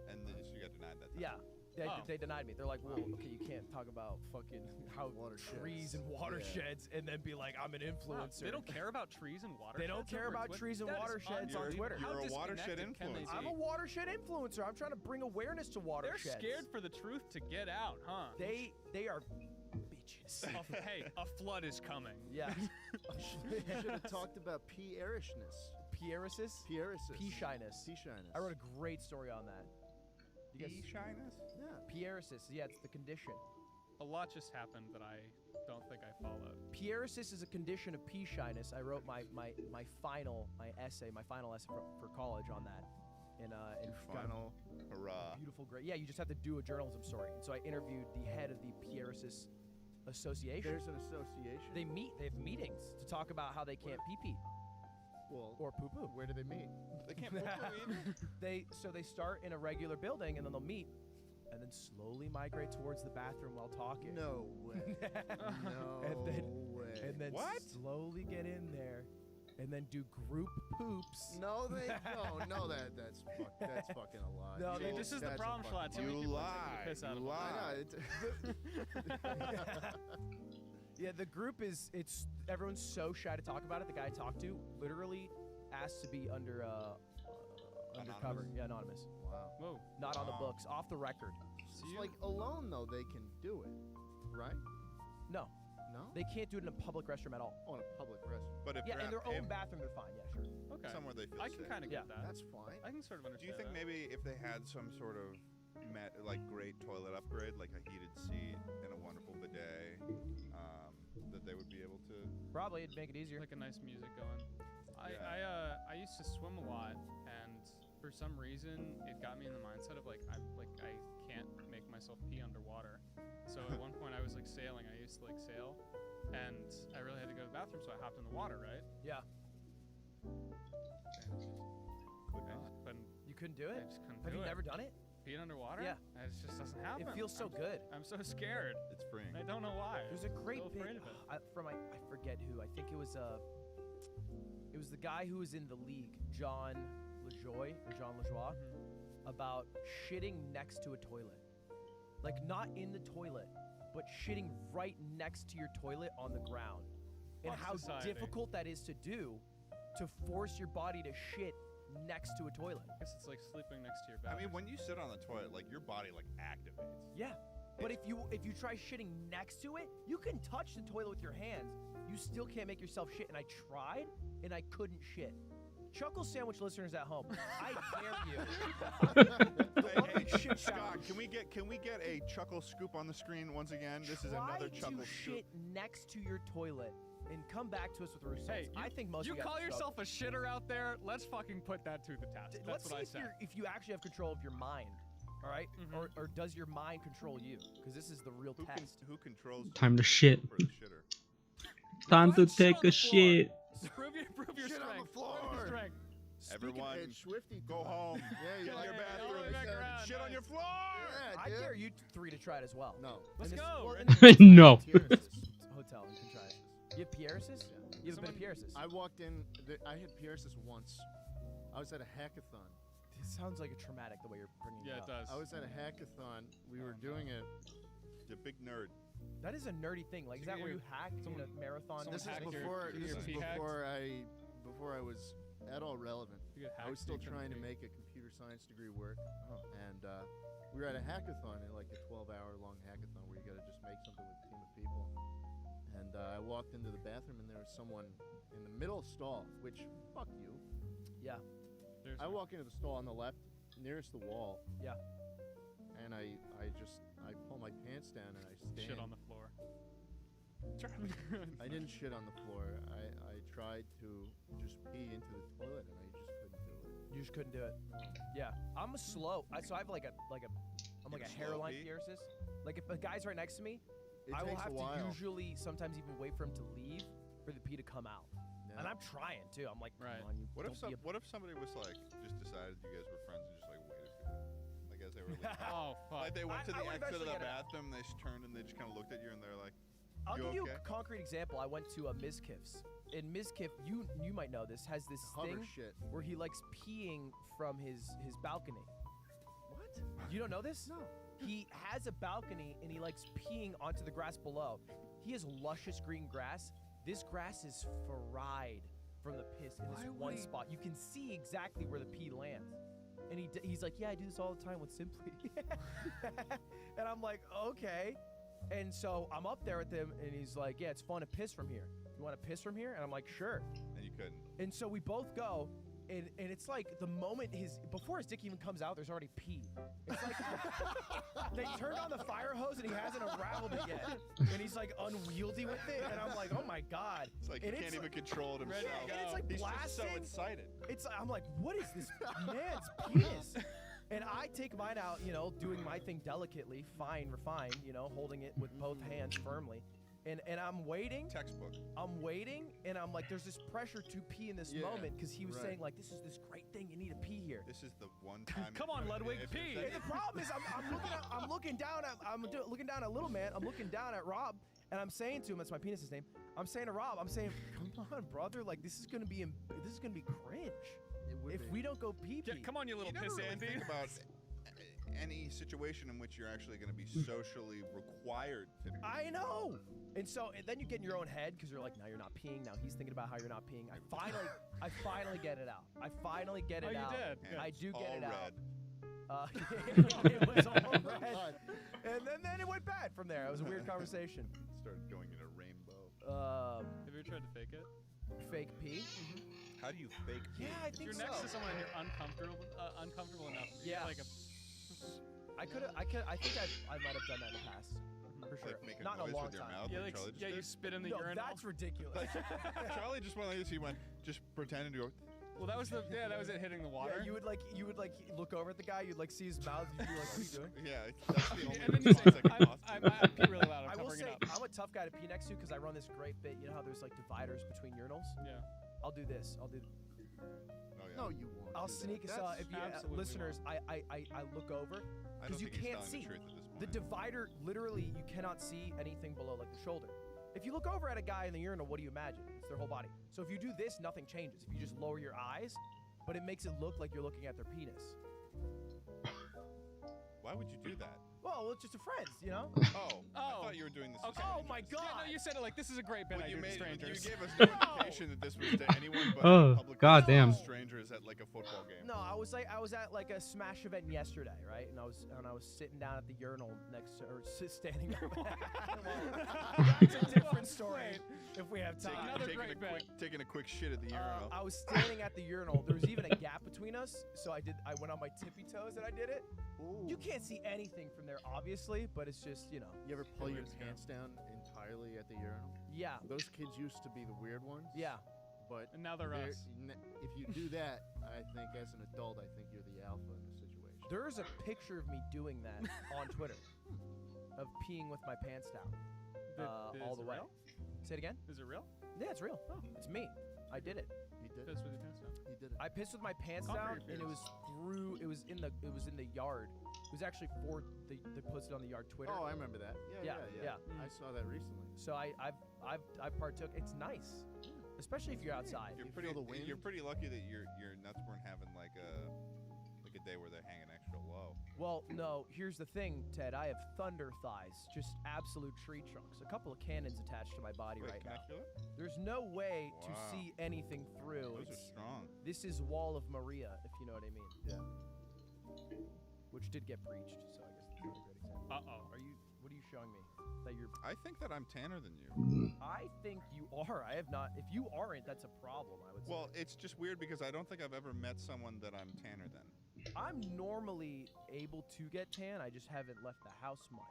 And then you got denied that time. Yeah. They, Oh. they denied me. They're like, well, okay, you can't talk about fucking how Watersheds. trees and watersheds and then be like, I'm an Wow, influencer. they don't care about trees and watersheds. They don't care over about Twitter? trees and That is watersheds on unbelievable. Twitter. How You're a watershed disconnected can they influencer. I'm a be? watershed influencer. I'm trying to bring awareness to They're watersheds. scared for the truth to get out, huh? They are bitches. Hey, a flood is coming. Yeah. Should have talked about P-arishness. Pieris. P-arisis. P-shyness. P-shyness. I wrote a great story on that. You guys, shyness? Yeah. Pieris. Yeah, it's the condition. A lot just happened that I don't think I followed. Pieris is a condition of P shyness. I wrote my final essay for college on that. In Final hurrah. beautiful, great. Yeah, you just have to do a journalism story. And so I interviewed the head of the Pieris Association. There's an association. They have meetings to talk about how they can't pee well, or poo poo. where do they meet? They can't poo either. They start in a regular building and then they'll meet and then slowly migrate towards the bathroom while talking. No way. No And way. And then What? slowly get in there and then do group poops. No, they don't. No, that's fucking a lie. No, they You- This is the that's a problem, fucking Schlatt. Too many You people are taking lie. the piss out You of lie. them. I know. Yeah, the group it's everyone's so shy to talk about it. The guy I talked to literally asked to be undercover. Anonymous? Yeah, anonymous. Wow. Whoa. Not on the Wow. books, off the record. It's like alone though they can do it, right? No, No. they can't do it in a public restroom at all. on a public restroom. But if Yeah, they're in their at- own if bathroom, they're fine. Yeah, sure. Okay. somewhere they feel I can safe. kind of Yeah. get that. That's fine. I can sort of understand. Do you think that. maybe if they had some sort of like great toilet upgrade, like a heated seat and a wonderful bidet, that they would be able to. Probably it'd make it easier. Like a nice music going. Yeah. I used to swim a lot, and for some reason it got me in the mindset of like I can't make myself pee underwater. So at one point I was like sailing. I used to like sail, and I really had to go to the bathroom, so I hopped in the water, right? Yeah. Could not. You couldn't do I it? just couldn't Have do you it. never done it? Peeing underwater? Yeah. It just doesn't happen. It feels so I'm, good. I'm so scared. It's freeing. I don't know why. There's a great so bit afraid of it. from I forget who. I think it was the guy who was in the league, John LaJoie or John LaJoie, about shitting next to a toilet. Like not in the toilet, but shitting right next to your toilet on the ground. And Fuck how society. difficult that is to do, to force your body to shit next to a toilet. I guess it's like sleeping next to your I bed. mean, when you sit on the toilet, like your body like activates. Yeah. But if you try shitting next to it, you can touch the toilet with your hands. You still can't make yourself shit. And I tried, and I couldn't shit. Chuckle Sandwich listeners at home, I dare you. Hey, Shit Scott, challenge. can we get a chuckle scoop on the screen once again? This is another Try chuckle to scoop. shit next to your toilet and come back to us with the results. Hey, I think most you of you call guys yourself a shitter out there? Let's fucking put that to the test. Let's That's see what I if, said. if you actually have control of your mind. All right? Mhm. Or does your mind control you? Because this is the real test. Who controls Time to shit. for the shitter? Time to Let's shit take on a the floor. shit. Prove your Shit on the strength. floor. Prove your strength. Everyone, Speaking of Swifty, go home. Yeah, Get you in like your Yeah, that? all the way bathroom. back around, Shit on nice. your floor. Yeah, I dude. dare you three to try it as well. No. Let's In this- go. well, We're in in this No. hotel, you can try it. You have Pierce's? You have been to Pierce's? I walked in. I had Pierce's once. I was at a hackathon. This sounds like a traumatic the way you're bringing Yeah, it it up. does. I was at a hackathon. We were doing it. You're a big nerd. That is a nerdy thing. Like, is So that you where get you hack in a someone- marathon? someone This is hacked your- before. your This is pee hacked? before I was at all relevant. You get I hacked was so still you couldn't trying to pee. make a computer science degree work, Oh. and we were at a hackathon, like a 12-hour long hackathon where you got to just make something with a team of people. And I walked into the bathroom, and there was someone in the middle stall, which fuck you. Yeah. There's I walk into the stall on the left, nearest the wall. Yeah. And I pull my pants down and I stand. shit on the floor. I didn't shit on the floor. I tried to just pee into the toilet and I just couldn't do it. You just couldn't do it. Yeah. I'm a slow. So I have I'm like You a have a slow hairline pee? pierces. Like if a guy's right next to me, It I will takes have a while. to usually sometimes even wait for him to leave for the pee to come out. Yeah. And I'm trying too. I'm like, Right. come on, you What if don't be what if somebody was like just decided you guys were friends and just like waited for you? Like as they were leaving. Oh fuck. Like they went to I the would exit of eventually the get it out. bathroom, they just turned and they just kind of looked at you and they're like, I'll You give you okay? a concrete example. I went to a Mizkif's. In Mizkif, you might know this, has this Hover thing shit. where he likes peeing from his balcony. What? You don't know this? No. He has a balcony and he likes peeing onto the grass below. He has luscious green grass. This grass is fried from the piss in this Why one would he- spot. You can see exactly where the pee lands. And he's like, yeah, I do this all the time with Simply. And I'm like, okay. And so I'm up there with him and he's like, yeah, it's fun to piss from here. You want to piss from here? And I'm like, sure. and you couldn't. And so we both go, and it's like the moment before his dick even comes out, there's already pee. It's like they turned on the fire hose and he hasn't unraveled it yet, and he's like unwieldy with it, and I'm like, oh my god. It's like And he it's can't even control it Ready himself. to And it's like He's just so blasting. excited. I'm like, what is this man's penis? And I take mine out, doing my thing delicately, fine, refined, holding it with both hands firmly. And I'm waiting. Textbook. I'm waiting, and I'm like, there's this pressure to pee in this Yeah, moment because he was right. saying like, this is this great thing, you need to pee here. This is the one time. Come on, Ludwig, pee. And the problem is, I'm looking down at little man. I'm looking down at Rob, and I'm saying to him, that's my penis's name. I'm saying to Rob, come on, brother, like this is gonna be cringe It would if be. we don't go pee pee. Yeah, come on, you little You never piss really Andy. think about any situation in which you're actually going to be socially required to pee. I know. And so and then you get in your own head because you're like, now you're not peeing. Now he's thinking about how you're not peeing. I finally get it out. I finally get Oh, it you out. did. And I it's do get all it out. red. It was all red. God. And then it went bad from there. It was a weird conversation. Started going in a rainbow. Have you ever tried to fake it? Fake pee. How do you fake pee? Yeah, I If think you're so. next to someone and you're uncomfortable enough. Yeah. Like a, I think I might have done that in the past, for For sure. Like make a Not in a noise long with your time. mouth. Yeah, like like, Charlie just yeah, did? you spit in the No, urinal. that's ridiculous. Charlie just went like this. He went just pretending to go. Well, that was it hitting the water. Yeah, you would like look over at the guy. You'd like see his mouth. You'd be like, "What are you doing?" Yeah, that's the only and then you say, response I can possibly I pee really loud. I'm I will covering say it up. I'm a tough guy to pee next to because I run this great bit. You know how there's like dividers between urinals? Yeah. I'll do this. Oh, yeah. No, you won't. I'll do that. sneak us. That's- If you absolutely listeners, I look over I because don't you think he's can't telling see the truth at this the point. divider. Literally, you cannot see anything below like the shoulder. If you look over at a guy in the urinal, what do you imagine? It's their whole body. So if you do this, nothing changes. If you just lower your eyes, but it makes it look like you're looking at their penis. Why would you do that? Well, it's just a friends, you know. Oh, I Oh. thought you were doing this. to Okay. Oh my strangers. God! Yeah, no, you said it like this is a great bit Well, I you do to made strangers. you gave us no indication that this was to anyone but Oh, public goddamn. strangers at like a football game. No, I was at like a Smash event yesterday, right? And I was sitting down at the urinal next to, or standing. That's a different story. If we have time. Another great bit. Taking a quick shit at the urinal. I was standing at the urinal. There was even a gap between us, so I went on my tippy toes and I did it. You can't see anything from there, obviously, but it's just, you know. You ever pull your Weird scam. pants down entirely at the urinal? Yeah, Those kids used to be the weird ones. yeah. But And now they're us. if you do that, I think as an adult, I think you're the alpha in the situation. There's a picture of me doing that on Twitter, of peeing with my pants down, all Is the it way. real? Say it again. Is it real? Yeah, it's real. It's me. I did it. He did. Piss with your pants down. He did it. I pissed with my pants Conquer down, your and it was fears. it was in the yard. It was actually they posted on the yard Twitter. Oh, I remember that. Yeah, Yeah. yeah. I saw that recently. So I've partook. It's nice, especially if you're outside. You're You pretty. feel the wind? You're pretty lucky that your nuts weren't having like a day where they're hanging extra low. Well, no. Here's the thing, Ted. I have thunder thighs, just absolute tree trunks. A couple of cannons attached to my body Wait, right can now. I feel it? There's no way Wow. to see anything through. Those are strong. This is Wall of Maria, if you know what I mean. Yeah. Which did get breached, so I guess that's not a great example. Uh-oh. What are you showing me? That you're. I think that I'm tanner than you. I think you are. I have not. If you aren't, that's a problem. I would say. Well, it's just weird because I don't think I've ever met someone that I'm tanner than. I'm normally able to get tan. I just haven't left the house much.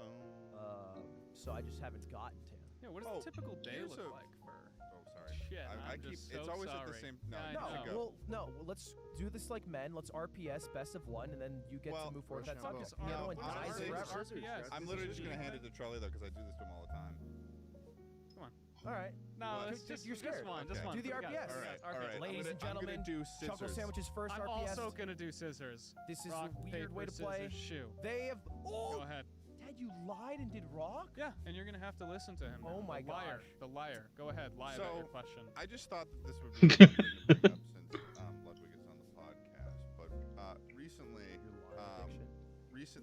Oh. So I just haven't gotten tan. Yeah, what does Oh, a typical day here's look a- like for? Oh, sorry. Shit, I I'm keep. just It's so always at the sorry. same. No, Yeah, I you should know. go. Well, no. Well, let's do this like men. Let's RPS best of one, and then you get Well, to move forward. first That's not round just vote. the other No, one dies honestly, forever. Yes, I'm this literally is just gonna the- hand it to Charlie though, because I do this to him all the time. All right. No, What? it's just You're scared. just one. Just Okay. one. Do the Forget it. RPS. All right, all RPS. right. Ladies and I'm gentlemen, gonna do Chocolate scissors. sandwiches first. I'm RPS. also gonna do scissors. This is Rock, a weird paper, way to play. scissors, shoe. They have. Go Oh, ahead. Ted, you lied and did rock. Yeah, and you're gonna have to listen to him. Oh now. my the liar. gosh. The liar. Go ahead. Lie about your So, question. I just thought that this would be a good thing to bring up since Ludwig is on the podcast. But recently, Your lying addiction.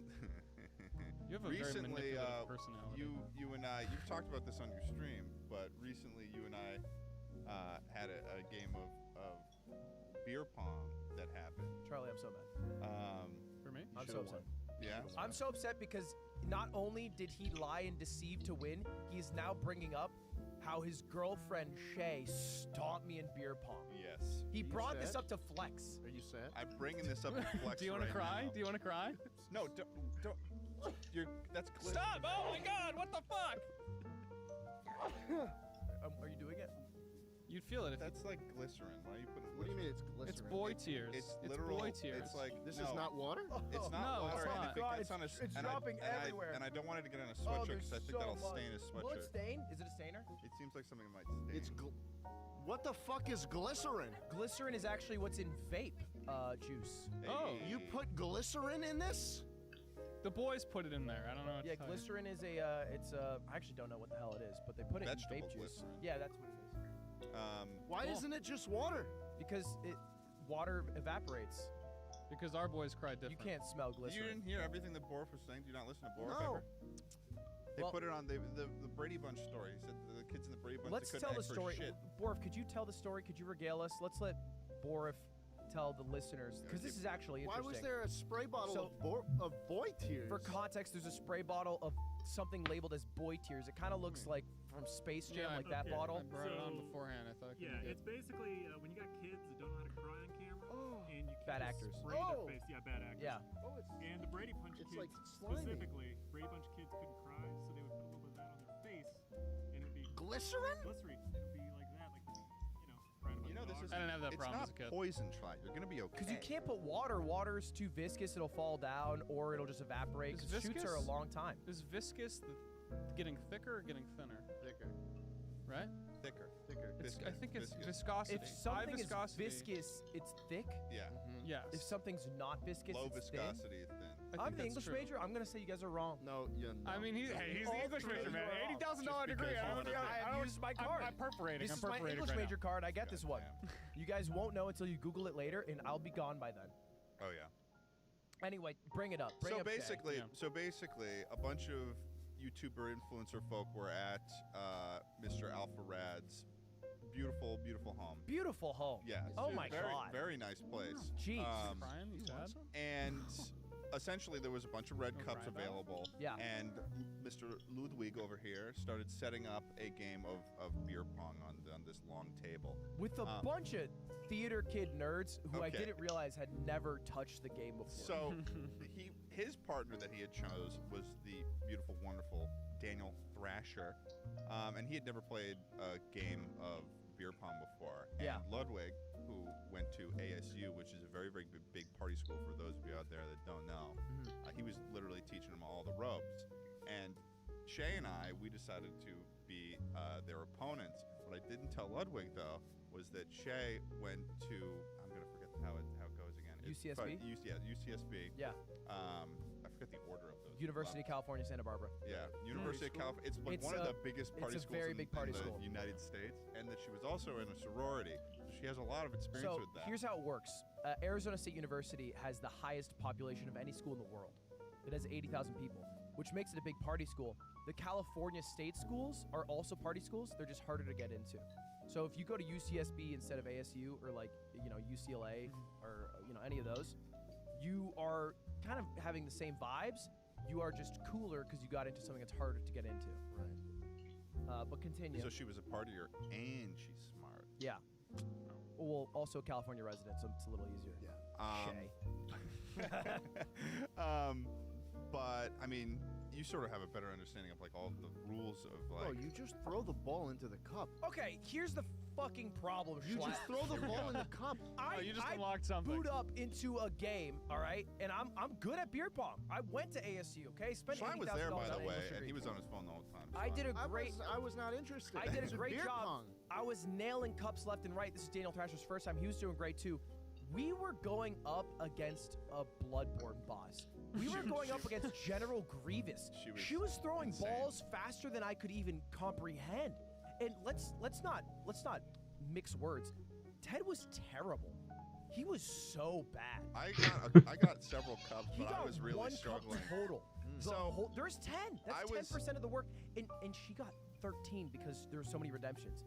You have a recently, very manipulative personality. you and I, you've talked about this on your stream, but recently you and I had a game of beer pong that happened. Charlie, I'm so mad. For me? I'm so should've upset. Yeah. I'm so upset because not only did he lie and deceive to win, he's now bringing up how his girlfriend Shay stomped me in beer pong. Yes. He You brought this sad? up to flex. Are you sad? I'm bringing this up to flex. Do you want to right cry? now. Do you want to cry? No, don't. That's glycerin. Stop! Oh my God! What the fuck? Are you doing it? You'd feel it if That's like glycerin. Why are you putting? What do you mean glycerin? it's glycerin? it's boy tears. It's literal. boy tears. It's like This no, is not water? It's not No, water. it's and not. if it God, gets on a, it's and dropping I, and everywhere. I don't want it to get on a Oh, sweatshirt there's because I think so that'll much. stain his Will it sweatshirt. stain? Is it a stainer? It seems like something might stain. It's what the fuck is glycerin? Glycerin is actually what's in vape juice. Oh, You put glycerin in this? The boys put it in there. I don't know. What Yeah, to tell you. glycerin is I actually don't know what the hell it is, but they put it Vegetable in vape juice. glycerin. Yeah, that's what it is. Why Cool. isn't it just water? Because water evaporates. Because our boys cry different. You can't smell You glycerin. didn't hear everything that Borf was saying. Do you not listen to Borf No. ever? They Well- put it on the Brady Bunch story. He said the kids in the Brady Bunch Let's they tell couldn't the ask for story. shit. Borf, could you tell the story? Could you regale us? Let's let Borf tell the listeners, because this is actually Why interesting. was there a spray bottle So- of boy tears? For context, there's a spray bottle of something labeled as boy tears. It kind of looks like from Space Jam, Yeah, like that okay. bottle. I brought it on So, beforehand. I thought. it could Yeah, be good. it's basically when you got kids that don't know how to cry on camera, and you Bad actors. sprayed Oh! their face. Yeah, bad actors. Yeah. Oh, it's And the Brady Bunch It's kids like slimy. specifically, Brady Bunch kids couldn't cry, so they would put a little bit of that on their face, and it'd be glycerin. glycerin. It'd be like that, like crying about You know, the this dog. is. I didn't have that It's problem not as a kid. poison, Schlatt. You're gonna be okay. Because you can't put water. Water's too viscous; it'll fall down, or it'll just evaporate. Is 'Cause shoots are a viscous? long time. Is viscous getting thicker or getting thinner? Thicker. Right? Thicker. I think it's Viscous. viscosity. If something High is viscosity. viscous, it's thick. Yeah. Yes. If something's not viscous, Low it's thin. viscosity, thin. I I'm think the that's English true. major. I'm gonna say you guys are wrong. No, yeah. No. I mean, he's All the English three major, of man. you are off. $80,000 Just degree. because I one of them- I used my card. I'm perforating. This I'm is my perforating English right major now. card. I get this one. Goddamn. You guys won't know until you Google it later, and I'll be gone by then. Oh yeah. Anyway, bring it up. Bring So up Shay. basically, Yeah. a bunch of YouTuber influencer folk were at Mr. Alpha Rad's beautiful, beautiful home. Beautiful home. Yeah. Oh it's my very, God. Very nice place. Jeez. Brian, you sad? And essentially, there was a bunch of red Oh, cups Brian. available. Yeah. And Mr. Ludwig over here started setting up a game of beer pong on this long table. With a bunch of theater kid nerds who I Okay. didn't realize had never touched the game before. So his partner that he had chose was the beautiful, wonderful Daniel Thrasher, and he had never played a game of beer pong before. And Yeah. Ludwig, who went to ASU, which is a very, very big party school for those of you out there that don't know, he was literally teaching them all the ropes. And Shay and I, we decided to be their opponents. What I didn't tell Ludwig though was that Shay went to, I'm gonna forget how it goes again. UCSB? UCSB. Yeah. I forget the order of those. University of California, Santa Barbara. Yeah, University of California. It's like It's one of a- the biggest party it's a schools very in, big party in the school. United States, and that she was also in a sorority. So she has a lot of experience So with that. here's how it works. Arizona State University has the highest population of any school in the world. It has 80,000 people, which makes it a big party school. The California state schools are also party schools. They're just harder to get into. So if you go to UCSB instead of ASU or like, UCLA or, any of those, you are kind of having the same vibes. You are just cooler because you got into something that's harder to get into. Right. But continue. So she was a partier, and she's smart. Yeah. Well, also a California resident, so it's a little easier. Yeah. Shay. But I mean, you sort of have a better understanding of like all the rules of like. Oh, you just throw the ball into the cup. Okay, here's the fucking problem, You Schlatt. just throw the ball in the cup. I, Oh, you just I unlocked something. boot up into a game, all right, and I'm good at beer pong. I went to ASU, okay? Spent Sean was $80,000 there, by on the an way, English and degree. he was on his phone the whole time. I did a I great. was not interested. I did It's a great beer job. pong. I was nailing cups left and right. This is Daniel Thrasher's first time. He was doing great too. We were going up against a Bloodborne boss. We were going up against General Grievous. She was throwing insane. balls faster than I could even comprehend. And let's not mix words. Ted was terrible. He was so bad. I got several cups, He but got I was really one struggling. cup total. So, There's 10. I That's was- 10% of the work, and she got 13 because there were so many redemptions.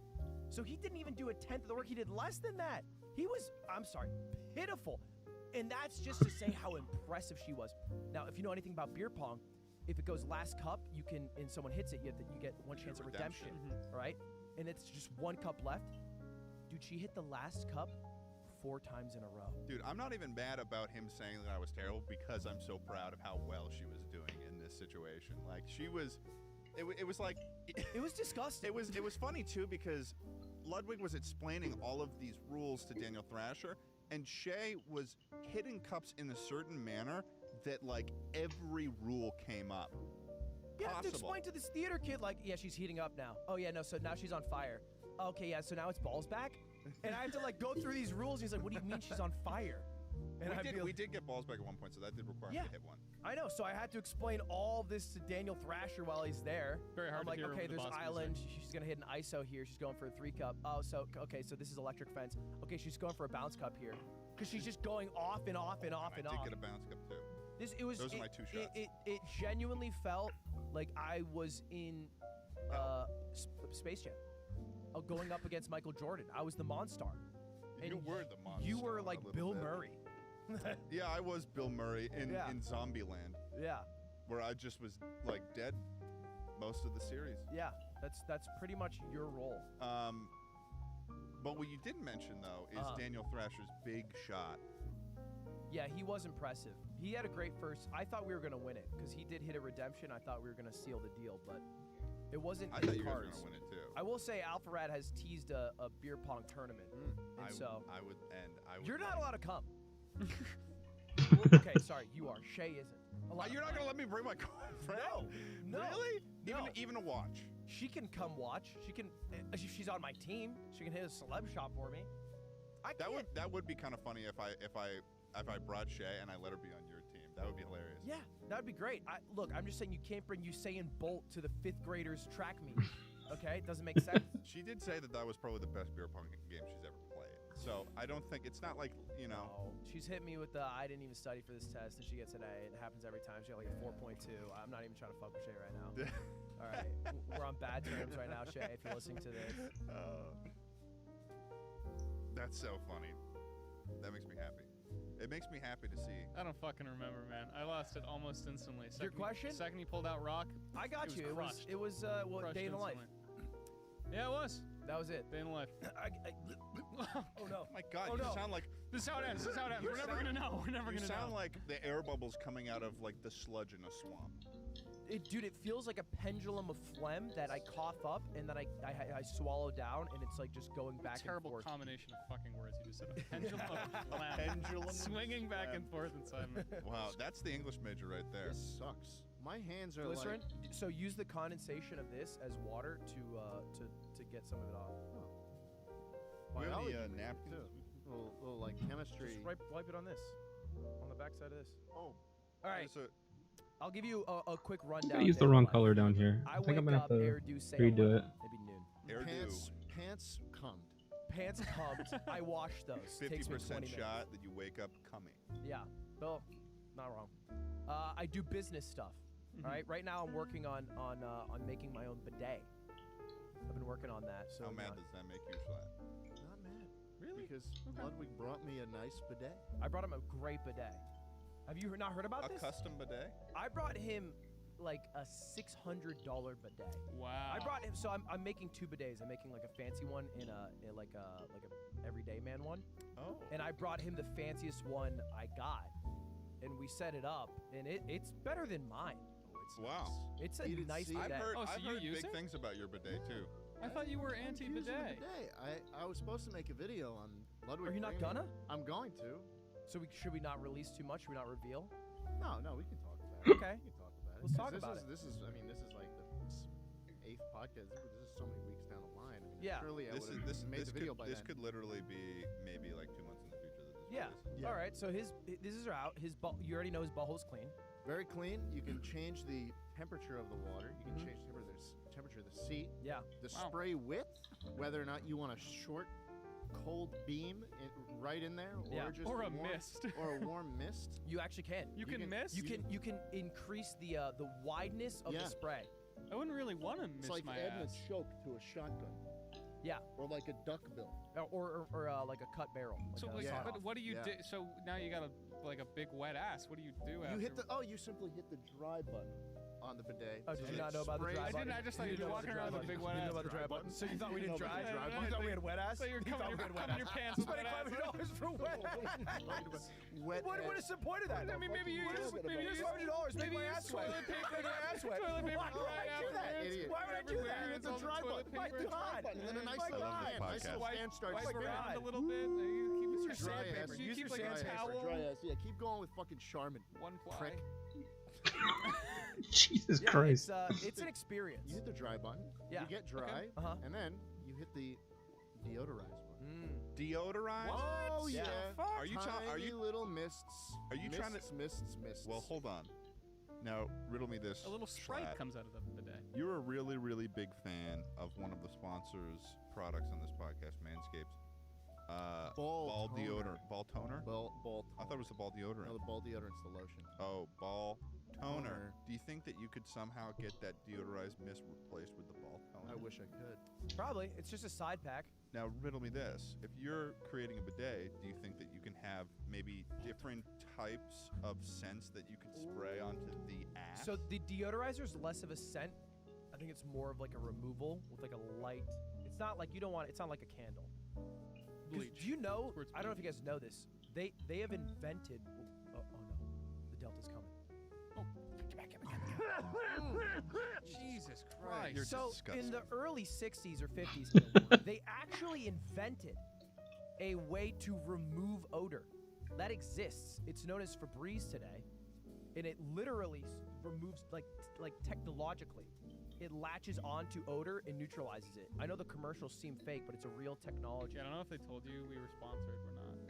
So he didn't even do a tenth of the work. He did less than that. He was, I'm sorry, pitiful. And that's just to say how impressive she was. Now, if you know anything about beer pong, if it goes last cup, you can, and someone hits it, you get one chance at redemption, all right? And it's just one cup left. Dude, she hit the last cup 4 times in a row. dude, I'm not even mad about him saying that I was terrible because I'm so proud of how well she was doing in this situation. Like she was, it was like, It was disgusting. it was funny too because Ludwig was explaining all of these rules to Daniel Thrasher, and Shay was hitting cups in a certain manner that like every rule came up. You have to Possible. explain to this theater kid, like, yeah, she's heating up now. Oh, yeah, no, so now she's on fire. Okay, yeah, so now it's balls back? And I have to, like, go through these rules. He's like, what do you mean she's on fire? And I'd be We like, did get balls back at one point, so that did require me Yeah. to hit one. I know, so I had to explain all this to Daniel Thrasher while he's there. Very hard I'm to like, hear over okay, the there's boss island. music. She's going to hit an ISO here. She's going for a 3-cup. Oh, so, okay, so this is electric fence. Okay, she's going for a bounce cup here. Because she's just going off and off and off I and did off. get a bounce cup too. Those are my 2 shots. It genuinely felt like I was in Space Jam, going up against Michael Jordan. I was the Monstar. And You were the monster. You were a like little Bill bit. Murray. Yeah, I was Bill Murray in Yeah. Zombieland, Yeah, where I just was like dead most of the series. yeah. That's pretty much your role. But what you didn't mention though is Uh-huh. Daniel Thrasher's big shot. Yeah, he was impressive. He had a great first. I thought we were gonna win it because he did hit a redemption. I thought we were gonna seal the deal, but it wasn't. I in thought you guys were cards. gonna win it too. I will say, Alpharad has teased a beer pong tournament, and so I would. you're not like- allowed to come. Okay, sorry, you are. Shay isn't. You're not gonna let me bring my girlfriend? No. Really? No. Even a watch. She can come watch. She can. She's on my team. She can hit a celeb shot for me. That would be kind of funny if I brought Shay and I let her be on your team. That would be hilarious. Yeah, that would be great. Look, I'm just saying you can't bring Usain Bolt to the 5th graders track meet. Okay, it doesn't make sense. She did say that was probably the best beer pong game she's ever played. So I don't think it's not like No, she's hit me with the I didn't even study for this test, and she gets an A. It happens every time. She got like a 4.2. I'm not even trying to fuck with Shay right now. All right, we're on bad terms right now, Shay. If you're listening to this. That's so funny. That makes me happy. It makes me happy to see. I don't fucking remember, man. I lost it almost instantly. Your question? Second he pulled out rock. I got it you. Was crushed. It was what Crushed day in the life? instantly. Yeah, it was. That was it. Day in the life. Oh no! Oh my God! Oh, you no. sound like. This is how it ends. This is how it ends. You We're never sound- gonna know. We're never You gonna sound know. like the air bubbles coming out of like the sludge in a swamp. Dude, it feels like a pendulum of phlegm that I cough up and then I swallow down, and it's like just going back Terrible and forth. combination of fucking words you just said. A pendulum of phlegm. Pendulum of Swinging back phlegm. and forth inside me. Wow, that's the English major right there. This sucks. My hands are Glycerin. like. So use the condensation of this as water to get some of it off. Do we have any Biology major, napkins? too. Little like chemistry. Just wipe it on this, on the back side of this. Oh. All right. There's I'll give you a quick rundown. I used the day in wrong life. color down here. I think wake I'm gonna up, have to air do say redo 11, it. maybe noon. Air Pants cummed. Pants cummed. I wash those. Takes me 20 50% minutes. shot that you wake up coming. Yeah. Well, not wrong. I do business stuff. All right. Right now I'm working on making my own bidet. I've been working on that. So How mad does that make you, Schlatt? Not mad. Really? Because Ludwig brought me a nice bidet. I brought him a great bidet. Have you not heard about A this? custom bidet? I brought him like a $600 bidet. Wow. I brought him. So I'm making 2 bidets. I'm making like a fancy one and like a everyday man one. Oh. And I brought him the fanciest one I got, and we set it up, and it's better than mine. Wow. It's a Heated nice seat. bidet. Oh, so I've you heard use big it? things about your bidet too. I thought you were Using the anti-bidet. bidet. I was supposed to make a video on Ludwig. Are you not Premium. gonna? I'm going to. So should we not release too much? Should we not reveal? No, we can talk about it. Okay. We can talk about it. Let's talk This about is, it. This is like the 8th podcast. This is so many weeks down the line. I mean, Yeah. Surely I This would is have made this the video could by this then. could literally be maybe like 2 months in the future that this Yeah. releases. All right. So this is out. You already know his butthole's clean. Very clean. You can change the temperature of the water. You can change the temperature of the seat. Yeah. The Wow. spray width, whether or not you want a short, cold beam right in there, or Yeah. just Or a warm, mist. or a warm mist. You actually can. You can miss? You can increase the wideness of Yeah. the spray. I wouldn't really want to miss It's like my adding ass. a choke to a shotgun. Yeah. Or like a duck bill. Or like a cut barrel. Like So a wait, Yeah. sawed-off. but what do you Yeah. do? So now you got like a big wet ass. What do you do after? You simply hit the dry button on the bidet. Oh, so did you it not know about the sprays- dry I button? didn't. I just thought You you didn't were know walking about around the with a big dry wet button. You ass. didn't know about the dry button. So you thought we didn't You didn't know drive? about the dry You thought we button? had wet ass? So you're You thought coming we had wet your ass? pants with Spending wet ass. $500 for wet ass. Wet What is the point of that? I mean, maybe you What just is maybe you $500? just Make maybe my you ass use wet. toilet paper. Make my ass wet. Toilet paper Why would dry I do that? afterwards. Idiot. Why would I do that? Everywhere, It's a all the dry toilet button. paper. God. And then a nice My little God. stand. Nice podcast. little stand starts Wipe my around God. a little bit. You keep Use your your sandpaper. sandpaper. You Use keep your like a sandpaper. towel. Dry ass. Yeah, keep going with fucking Charmin. One ply. Prick. Jesus Yeah, Christ. it's an experience. You hit the dry button. Yeah. You get dry. Uh-huh. And then you hit the deodorize button. Deodorize? Oh Yeah. yeah. Are you trying? Are Tiny you? little mists? Are you trying to- mists? Well, hold on. Now riddle me this. A little Sprite Schlatt. comes out of the bidet. You're a really, really big fan of one of the sponsors' products on this podcast, Manscaped. Ball toner. deodorant. Ball toner? Ball. I thought it was the ball deodorant. No, the ball deodorant's the lotion. Oh, ball toner. Toner. Do you think that you could somehow get that deodorized mist replaced with the ball toner? I wish I could. Probably. It's just a side pack. Now, riddle me this. If you're creating a bidet, do you think that you can have maybe different types of scents that you could spray onto the ass? So the deodorizer's less of a scent. I think it's more of like a removal with like a light. It's not like you don't want. It's not like a candle. bleach. Do you know? Squirts I don't know if bleach. you guys know this. They have invented. Oh no, the Delta's coming. Get back. Jesus Right, Christ. you're So disgusting. in the early 60s or 50s, they actually invented a way to remove odor. That exists. It's known as Febreze today, and it literally removes like technologically. It latches onto odor and neutralizes it. I know the commercials seem fake, but it's a real technology. Yeah, I don't know if they told you we were sponsored.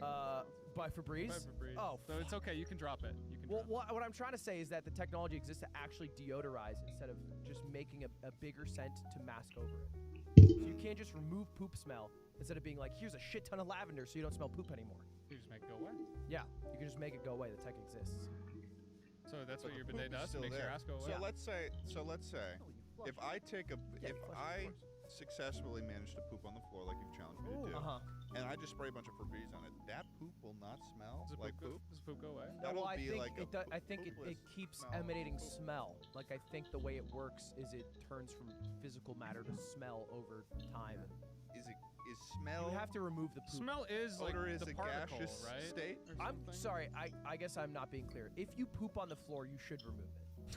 We're not. By Febreze? By Febreze. Oh, so it's okay. You can drop it. You can. Well, drop what I'm trying to say is that the technology exists to actually deodorize instead of just making a bigger scent to mask over it. So you can't just remove poop smell instead of being like, here's a shit ton of lavender so you don't smell poop anymore. it. You just make it go away. Yeah, you can just make it go away. The tech exists. So that's But what your the bidet poop is does. still Makes your there. ass go away. So let's say Flush if I take a Yeah, if flush it, I of course. successfully manage to poop on the floor like you've challenged me to do, Uh-huh. and I just spray a bunch of Febreze on it, that poop will not smell Does the like poop go, poop. does the poop go away? No, That'll well, I be think like it a does, I think it poopless keeps smell. emanating smell. Like I think the way it works is it turns from physical matter to smell over time. Is smell? You have to remove the poop. Smell is like odor is the a particle, gaseous right? state? Or I'm something? sorry. I guess I'm not being clear. If you poop on the floor, you should remove it.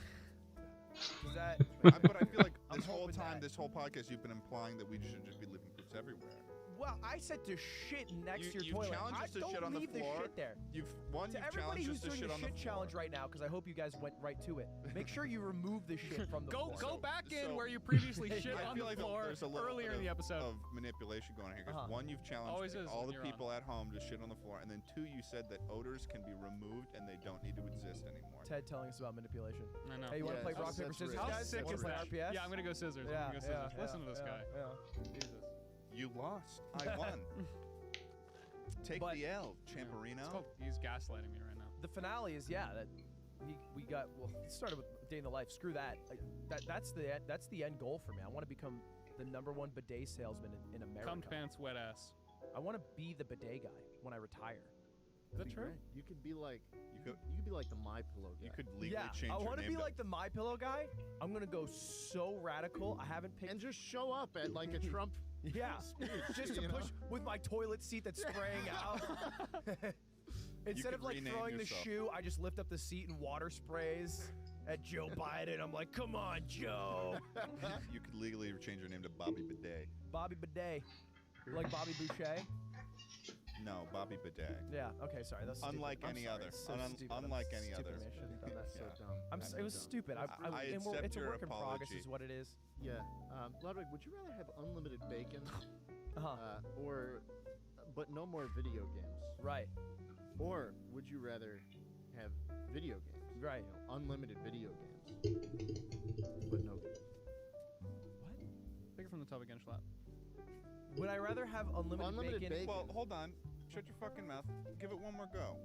Is that? But I feel like I'm this whole hoping time, that- this whole podcast, you've been implying that we should just be leaving poops everywhere. Well, I said to shit next to your You've toilet. challenged I us to don't shit on the leave floor. shit there. You've To everybody challenged who's us to doing shit the on the shit floor. challenge right now, because I hope you guys went right to it. Make sure you remove the shit from the Go floor. back in So- where you previously shit I on feel the like floor there's a little earlier bit in the episode. of manipulation going on here. Because Uh-huh. one, you've challenged Always is all when the you're on. people at home to shit on the floor, and then two, you said that odors can be removed and they don't need to exist anymore. Ted telling us about manipulation. I know. Hey, you want to Yeah, play that's- rock, paper, that's scissors, real. How guys? sick Wanna is play that? RPS? Yeah, I'm gonna go scissors. Yeah, I'm gonna go scissors. yeah, Listen to this yeah, guy. yeah. Jesus. You lost. I won. Take But- the L, It's Champerino. called, he's gaslighting me right now. The finale is that we got it started with Day in the Life. Screw that. That's the end goal for me. I want to become the #1 bidet salesman in America. Cum pants, wet ass. I want to be the bidet guy when I retire. Is that That'd be true? great. You could be like You could be like the My Pillow guy. you could legally Yeah, change I your want to name be to like the My Pillow guy. I'm gonna go so radical. I haven't picked. and just show up at like a Trump Yeah, speech, just to you know? push with my toilet seat that's spraying out. Instead of could like rename throwing yourself. the shoe, I just lift up the seat and water sprays at Joe Biden. I'm like, come on, Joe. You could legally change your name to Bobby Bidet. Bobby Bidet, like Bobby Boucher. No, Bobby Bidet. Yeah. Okay. Sorry. That's stupid. Unlike I'm any sorry, other. it's so stupid. Unlike I'm any stupid other. of me. I shouldn't have done that. That's so Yeah. dumb. It was stupid. I and accept it's a your work in progress, apology. is what it is. Yeah. Ludwig, would you rather have unlimited bacon or but no more video games? Right. Or would you rather have video games? Right. You know, unlimited video games, but no games. Pick it from the tub again, Schlapp. Would I rather have unlimited, Unlimited bacon? bacon. Well, hold on. Shut your fucking mouth. Give it one more go.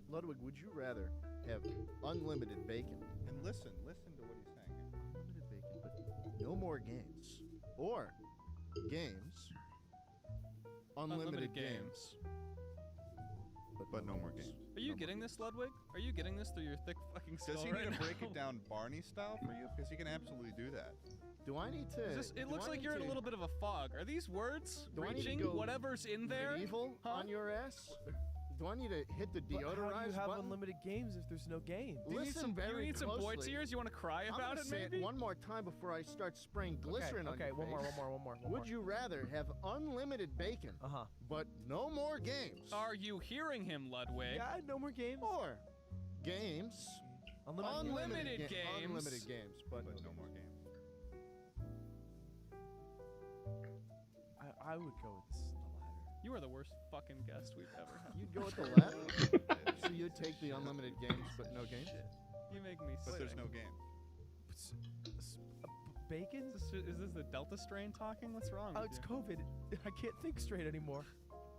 Ludwig, would you rather have unlimited bacon, And listen to what he's saying. unlimited bacon, but no more games, or games, unlimited games, But no more games. Are you getting this, Ludwig? Are you getting this through your thick fucking skull Does he right need to break now? it down Barney style for you? Because he can absolutely do that. Do I need to? Is this, it do looks I like need you're in a to little bit of a fog. Are these words Do I need to reaching go whatever's in there? medieval Huh? on your ass? Do I need to hit the But deodorize how do you have button? unlimited games if there's no game? Do you need Listen some, very you need some boy closely. tears? You want to cry I'm about gonna it, say maybe? it one more time before I start spraying glycerin on okay, your one more. face. Would you rather have unlimited bacon, Uh-huh. but no more games, Are you hearing him, Ludwig? Yeah, no more games. or games, Unlimited games. unlimited games, but But no more games. I would go with the latter. You are the worst fucking guest we've ever had. You'd go with the latter. So you'd take the unlimited games, but no games. You make me sick. But there's no game. Bacon? Is this the Delta strain talking? What's wrong Oh, with it's you? COVID. I can't think straight anymore.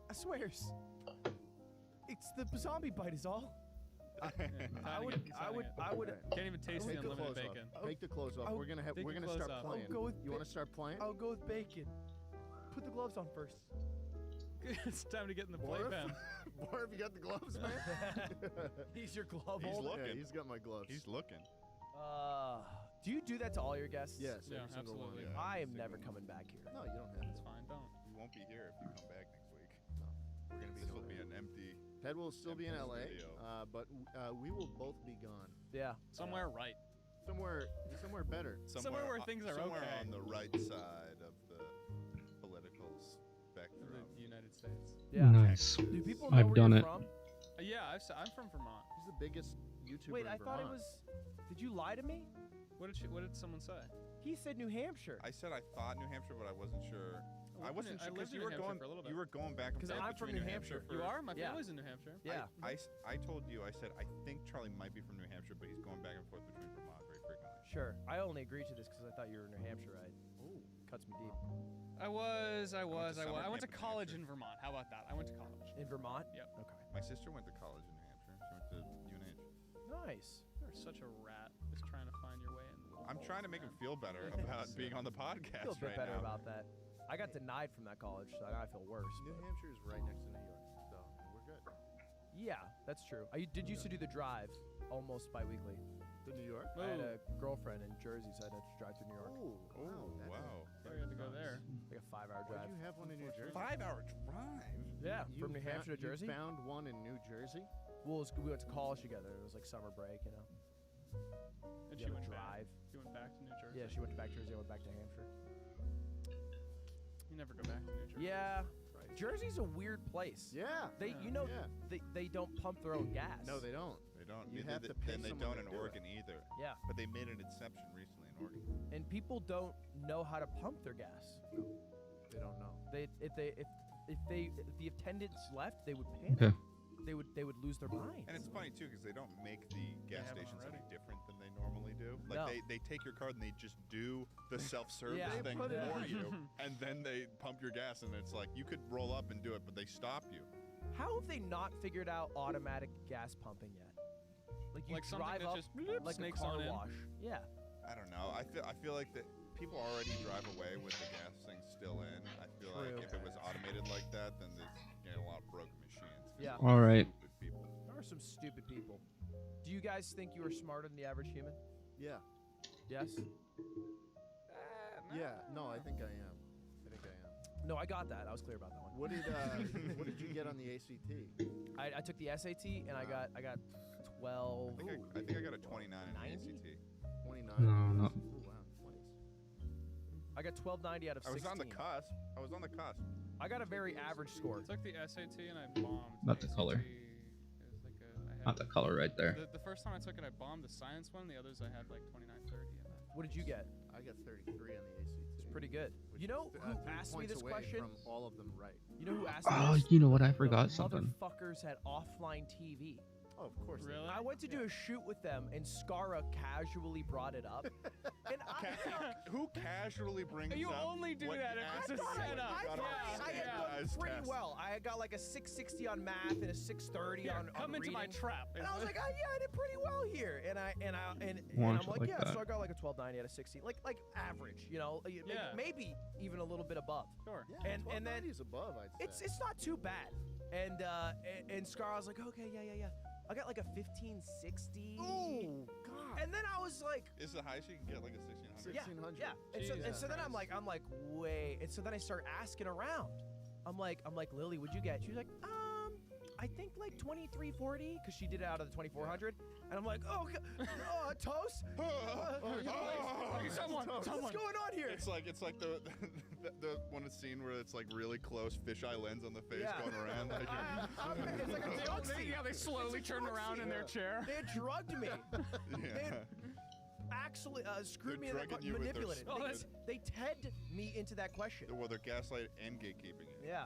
I swears. It's the zombie bite is all. He's hiding it, he's hiding it. Can't even taste the Take the unlimited clothes bacon. off. Take the clothes off. I'll- We're gonna take we're your gonna clothes start off. playing. I'll go with You want to start playing? I'll go with bacon. Put the gloves on first. It's time to get in the Or if- playpen. Or if you got the gloves, man. He's your glove He's holder. looking. Yeah, he's got my gloves. He's looking. Do you do that to all your guests? Yes. Yeah, every single one. absolutely. Yeah. I am every never single coming back here. No, you don't have That's to. fine. Don't. You won't be here if you come back next week. Ted will still be in Infamous LA, video. but we will both be gone. Yeah. Somewhere right. Somewhere better. Somewhere where things are somewhere okay. on the right side of the political For spectrum. the United States. Yeah. Nice. Do people know I've where done you're it. from? Yeah, I'm from Vermont. He's the biggest YouTuber Wait, in I thought it Vermont. was. Did you lie to me? What did someone say? He said New Hampshire. I said I thought New Hampshire, but I wasn't sure. I wasn't sure I lived because in you New were Hampshire going. for a little bit. You were going back and 'Cause forth I'm from between New Hampshire. You are? My Yeah. family's in New Hampshire. Yeah. I told you. I said I think Charlie might be from New Hampshire, but he's going back and forth between Vermont very frequently. Sure. I only agreed to this because I thought you were New Hampshire, right? Ooh, cuts me deep. I was. summer I went to camp in New college Hampshire. in Vermont. How about that? I went to college. In Vermont? Yep. Okay. My sister went to college in New Hampshire. She went to UNH. Nice. You're such a rat, just trying to find your way in. the I'm walls, trying to make him man. feel better about being on the podcast I feel a bit right better now. about that. I got denied from that college, so now I feel worse. New Hampshire is right next to New York, so we're good. Yeah, that's true. I did used to do the drive almost bi-weekly. To New York? I had a girlfriend in Jersey, so I had to drive to New York. Oh, Oh, that's wow. Sorry, you had to go there. Like a 5-hour Why'd drive. you have one in New Jersey? 5-hour drive. Yeah, You from New Hampshire to Jersey. You found one in New Jersey? Well, we went to college together. It was like summer break, you know. And You she had went to back. drive. She went back to New Jersey. Yeah, she went back to Jersey. I went back to Hampshire. You never go back to New Jersey. Yeah, Jersey's a weird place. Yeah. They, Yeah. you know, Yeah. they don't pump their own gas. No, they don't. They don't. You they, have they, to pay and they someone don't to in do it. Oregon either. Yeah, But they made an exception recently in Oregon. and people don't know how to pump their gas. They don't know. If the attendants left, they would panic. Okay. They would lose their minds. And it's funny too because they don't make the gas haven't stations any already. different than they normally do. Like No. they take your card and they just do the self-service Yeah. They thing put it for in. you, and then they pump your gas, and it's like you could roll up and do it, but they stop you. How have they not figured out automatic gas pumping yet? Like you Like something drive that up just bloop, like a snakes car on in. wash. Yeah. I don't know. I feel like that people already drive away with the gas thing still in. I feel True. like if it was automated like that, then there's a lot of broken machines. 'cause Yeah. of All right. stupid people. There are some stupid people. Do you guys think you are smarter than the average human? Yeah. Yes. Yeah. No, I think I am. I think I am. No, I got that. I was clear about that one. What did you get on the ACT? I took the SAT and I got 12. I think I got a 29 in the 90? ACT. 29. No, no. Ooh, wow, 20s. I got 1290 out of I 16. was on the cusp. I was on the cusp. I got a very average score. I took the SAT and I bombed. Not the color. It was like I had Not the color right there. the first time I took it, I bombed the science one. The others I had like 29, 30. And then What did you get? I got 33 on the ACT. It's pretty good. which You know is, who 3 asked me points this away question? From all of them right. You know who asked me Oh, this? you know what? I The forgot something. Motherfuckers had offline TV. Oh, of course. they Really? do. I went to do a shoot with them, and Skara casually brought it up. And Who casually brings You up only do what that if it's a actually setup. I got thought on I had done as pretty test? well. I got like a 660 on math and a 630 Here, on come into my reading. trap. And I was like, oh yeah, I did pretty well here. And Watch I'm it like, like yeah, that. so I got like a 1290 out of 60, like average, you know, Yeah. maybe even a little bit above. Sure. Yeah, And then 1290 is above, I'd say. It's not too bad. And Scar was like, okay, yeah. I got like a 1560. Oh, God. And then I was like, Is the highest you can get like a 1600? yeah, 1600. yeah. And Jesus so then I'm like, wait. And so then I start asking around. I'm like, Lily, what'd you get? She was like, I think like 2340, because she did it out of the 2400. And I'm like, oh, toast. Someone. What's going on here? It's like the one scene where it's like really close fisheye lens on the face Yeah. going around. Like, It's like a drug scene. They slowly It's a turn drug around scene. in their chair. They had drugged me. They yeah. had actually screwed They're me in that drugging you with their manipulated. stupid- They TED me into that question. Well, they're gaslight and gatekeeping it. Yeah.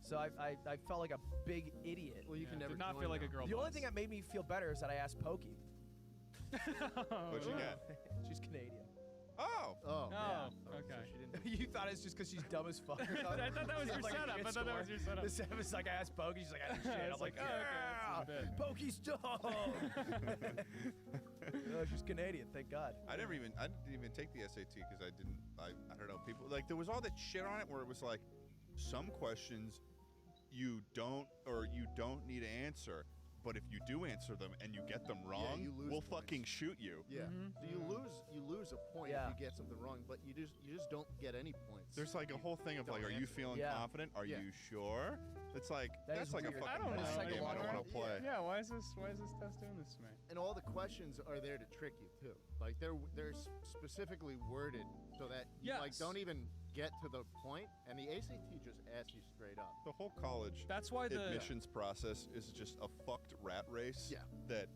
So I felt like a big idiot. Well, you can never did not join feel like a now. girl. The only boss. thing that made me feel better is that I asked Pokey. What'd you get? She's Canadian. Oh! Oh, Oh, So okay. she didn't You thought it's just because she's dumb as fuck. I thought that was your Like a setup. shit I thought that was story. your setup. The setup is like I asked Pokey. She's like, I didn't shit. I It's was like, like, oh, okay, this is a yeah, Pokey's dumb. No, she's Canadian. Thank God. I didn't even take the SAT because I don't know, people like there was all that shit on it where it was like some questions you don't need to answer, but if you do answer them and you get them wrong, you lose we'll points. fucking shoot you. Yeah. So you lose a point Yeah. if you get something wrong, but you just don't get any points. There's like a whole thing of Don't like, are you answer. feeling Yeah. confident? Are Yeah. you sure? It's like That that's is like weird. a fucking I don't know. mind game I don't want to play. Yeah, why is this test doing this to me? And all the questions are there to trick you too. Like they're specifically worded so that you like Yes. don't even get to the point, and the ACT just asks you straight up. The whole college That's why the admissions process is just a fucked rat race Yeah. that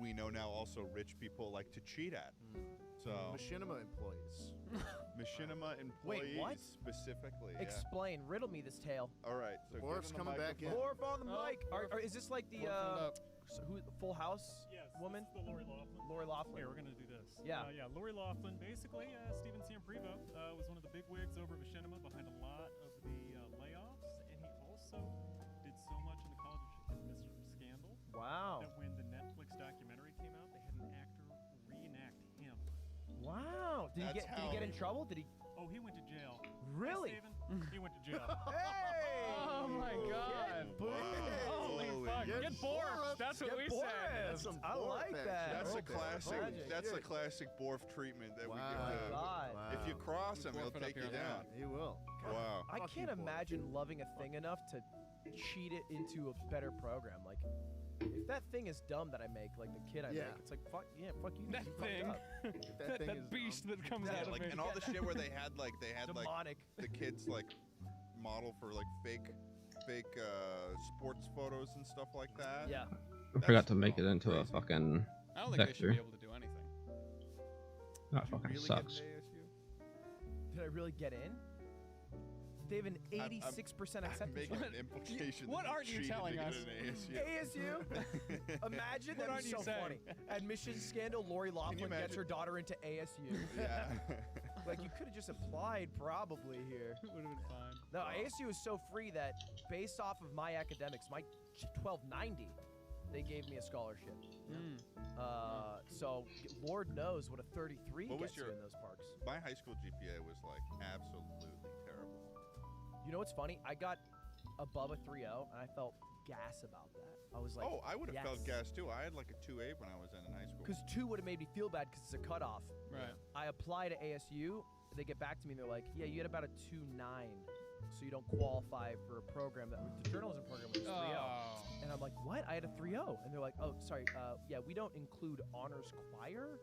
we know now also rich people like to cheat at. So Machinima employees. machinima employees what? specifically. Yeah. Explain, riddle me this tale. All right, so Borf's give him the coming back in. microphone. Borf on the Oh, mic. Is this like the who Full House Yes, woman? this is the Lori Laughlin. Lori Laughlin. Here, we're gonna do this. Yeah. Yeah. Lori Laughlin. Basically, Steven Samprivo was one of the big wigs over at Machinima behind a lot of the layoffs, and he also did so much in the college admissions scandal Wow. that when the Netflix documentary came out, they had an actor reenact him. Wow. Did That's he get in how- trouble? Did he? Oh, he went to jail. Really? Steven, he went to jail. Hey! Oh my god. Holy fuck. Get Get Borf. That's what Get we Borf. said. That's some I Borf like action. that. That's a Okay. classic. Magic. That's a Yeah. classic Borf treatment that we Wow. give him. God. If you Wow. cross him, Borf he'll it up take here you on the down. He will. Wow. I Fuck can't you, Borf. imagine loving a thing enough to cheat it into a better program. Like, if that thing is dumb that I make, like the kid I Yeah. make, it's like fuck you. That you fucked thing. up. That thing is That beast dumb. that comes Yeah, out of Like me. and all the shit where they had like Demonic. the kids like model for like fake sports photos and stuff like that. Yeah. I forgot to make it into a crazy. fucking. I don't think they should Vector. be able to do anything. That Did you fucking really sucks. get an ASU? Did I really get in? They have an I'm 86% I'm acceptance making rate. an implication. What that aren't you cheated to telling get us? an ASU. ASU? Imagine What that'd aren't be you so saying? funny. Admissions scandal. Lori Laughlin gets imagine? her daughter into ASU. Yeah. Like you could have just applied probably here. It would have been fine. No, ASU is so free that based off of my academics, my 1290, they gave me a scholarship. Mm. So Lord knows what a 33 What was gets you your- in those parks. My high school GPA was like absolutely terrible. You know what's funny? I got above a 3.0 and I felt gas about that. I was like, Oh, I would have felt yes. gas too. I had like a 2.8 when I was in high school. Because 2 would have made me feel bad because it's a cutoff. Right. I apply to ASU. They get back to me and they're like, yeah, you had about a 2.9, so you don't qualify for a program that the journalism program was 3.0. Oh. And I'm like, what? I had a 3.0. And they're like, oh, sorry. Yeah, we don't include honors choir.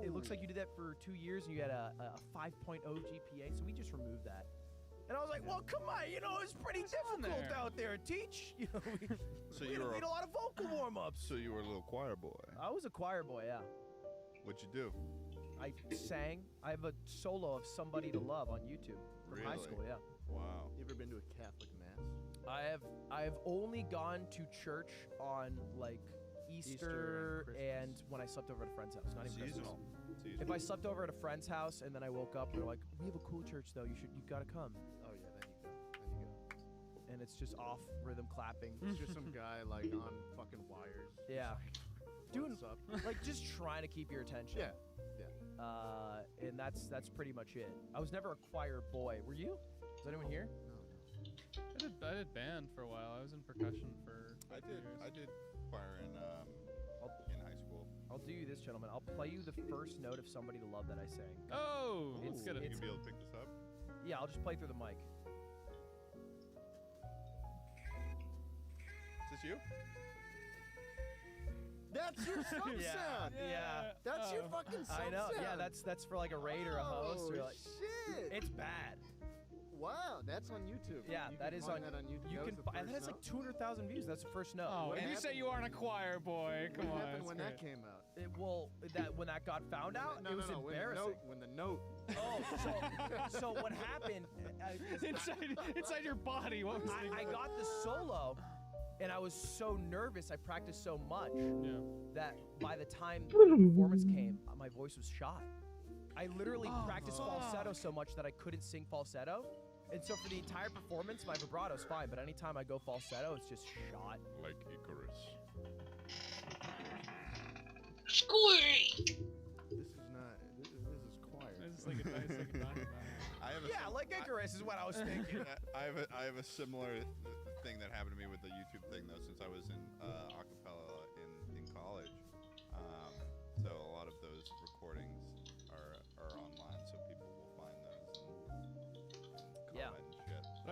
It looks like you did that for 2 years and you had a 5.0 GPA, so we just removed that. And I was like, well, come on, you know, it's pretty difficult there? out there to teach. You know, So we you were need a lot of vocal warm-ups. So you were a little choir boy. I was a choir boy, yeah. What'd you do? I sang. I have a solo of Somebody to Love on YouTube from high Really? school, yeah. Wow. You ever been to a Catholic mass? I have only gone to church on like Easter and and Christmas. when I slept over at a friend's house, not even Christmas. Seasonal. If I slept over at a friend's house and then I woke up and they're like, "We have a cool church though. You gotta come." Oh yeah, then you go. Then you go. And it's just off rhythm clapping. It's just some guy like on fucking wires. Yeah. Doing What's up? like just trying to keep your attention. Yeah. And that's pretty much it. I was never a choir boy. Were you? Is anyone here? No, no. I did band for a while. I was in percussion for I a few did. years. I did choir in high school. I'll do you this, gentlemen. I'll play you the first note of Somebody to Love that I sang. Oh, It's- let's get You it. it's- be able to pick this up. Yeah, I'll just play through the mic. Is this you? That's your sub sound. Yeah. That's your Oh. fucking sub I know. sound. Yeah, that's for like a raid or a host. Or Oh, like, shit. it's bad. Wow, that's on YouTube. Yeah, You that can is find on. that on YouTube. You That can. was the That first has like note? 200,000 views. That's the first note. Oh, What and you say happened? you aren't a choir boy. Come What on. happened that's when great. that came out? When that got found out, No, it was no, embarrassing. When the note. Oh, so what happened? inside your body. What was the I got the solo, and I was so nervous. I practiced so much Yeah. that by the time the performance came, my voice was shot. I literally practiced falsetto so much that I couldn't sing falsetto. And so for the entire performance, my vibrato's fine, but anytime I go falsetto, it's just shot. Like Icarus. This is not. This is choir. It's just like a nice like a document. I have a Yeah, like Icarus is what I was thinking. I have a similar thing that happened to me with the YouTube thing though. Since I was in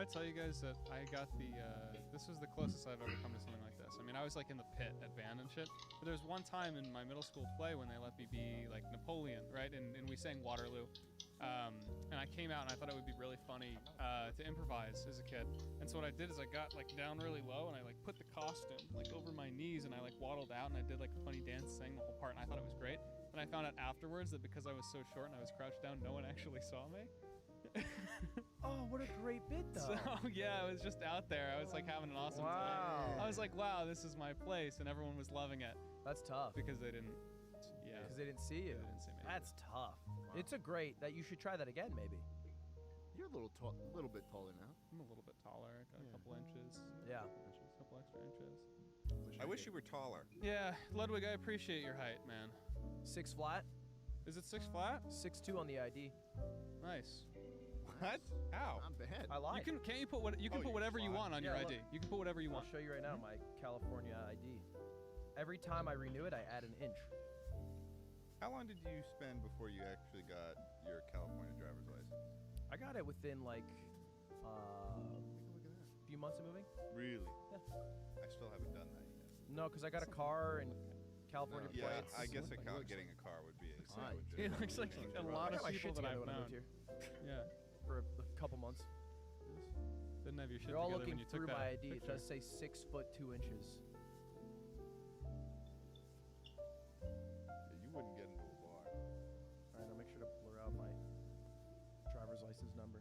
Did I tell you guys that I got the, this was the closest I've ever come to something like this. I mean, I was like in the pit at band and shit, but there was one time in my middle school play when they let me be like Napoleon, right? And we sang Waterloo. And I came out and I thought it would be really funny to improvise as a kid. And so what I did is I got like down really low and I like put the costume like over my knees and I like waddled out and I did like a funny dance, sang the whole part, and I thought it was great. And I found out afterwards that because I was so short and I was crouched down, no one actually saw me. Oh, what a great bit, though. So yeah, I was just out there. I was like having an awesome time. I was like, wow, this is my place, and everyone was loving it That's tough. because they didn't. Yeah. Because they didn't see you. They didn't see me. That's tough. It's a great that you should try that again, maybe. You're a little bit taller now. I'm a little bit taller, got a couple inches. Yeah. A couple extra inches. I wish you were taller. Yeah, Ludwig, I appreciate your height, man. 6 flat, Is it 6 flat? 6'2" on the ID. Nice. What? How? Not bad. I lied. Can't you put you can Oh, put you whatever you fly. want on your Yeah, ID. You can put whatever you I'll want. show you right now my California ID. Every time I renew it, I add an inch. How long did you spend before you actually got your California driver's license? I got it within like Look at that. few months of moving. Really? Yeah. I still haven't done that yet. No, because I got a car and California Yeah, plates. I guess looks- getting a car would be a Hi. It looks like a lot I of got my people shit that together I've when I moved known. here Yeah. for a couple months. Didn't have your shit They're all together looking when you took through that my ID. It picture. does say 6'2". Yeah, you wouldn't get into a bar. All right, I'll make sure to blur out my driver's license number.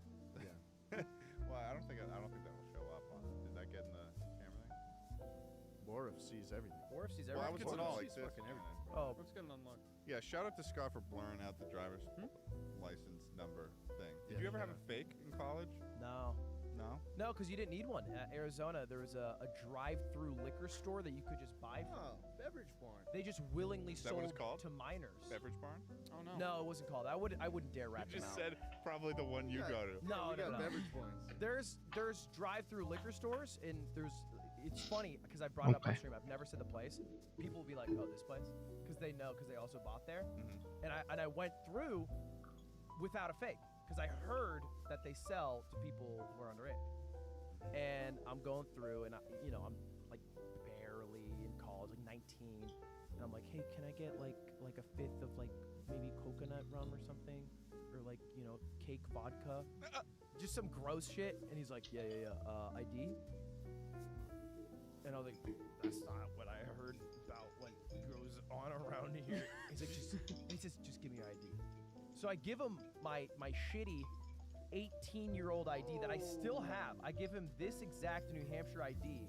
Well, I don't think that will show up on. Did that get in the camera thing? Warif sees everything. Or if she's Well, I ever was it's looking all like she's this. fucking man. everything. Oh, Let's get it unlocked. Yeah, shout out to Scott for blurring out the driver's Hmm? license number thing. Did Yeah, you ever have yeah. a fake in college? no. No. No, because you didn't need one. At Arizona, there was a drive-through liquor store that you could just buy from. Oh, beverage barn. They just willingly Is that what sold it's called? to minors. Beverage barn? Oh no. No, it wasn't called. I wouldn't dare rat You them just out. said probably the one you Yeah. go to. No, we no, got no. beverage barns. There's drive-through liquor stores, and it's funny because I brought it up on Okay. stream. I've never said the place. People will be like, "Oh, this place," because they know, because they also bought there. Mhm. And I went through without a fake because I heard that they sell to people who are underage. And I'm going through, and I'm like barely in college, like 19, and I'm like, "Hey, can I get like a fifth of like maybe coconut rum or something, or like cake vodka, just some gross shit?" And he's like, "Yeah, ID." And I was like, "That's not what I heard about what goes on around here." He's like, "Just give me your ID." So I give him my shitty 18-year-old ID that I still have. I give him this exact New Hampshire ID.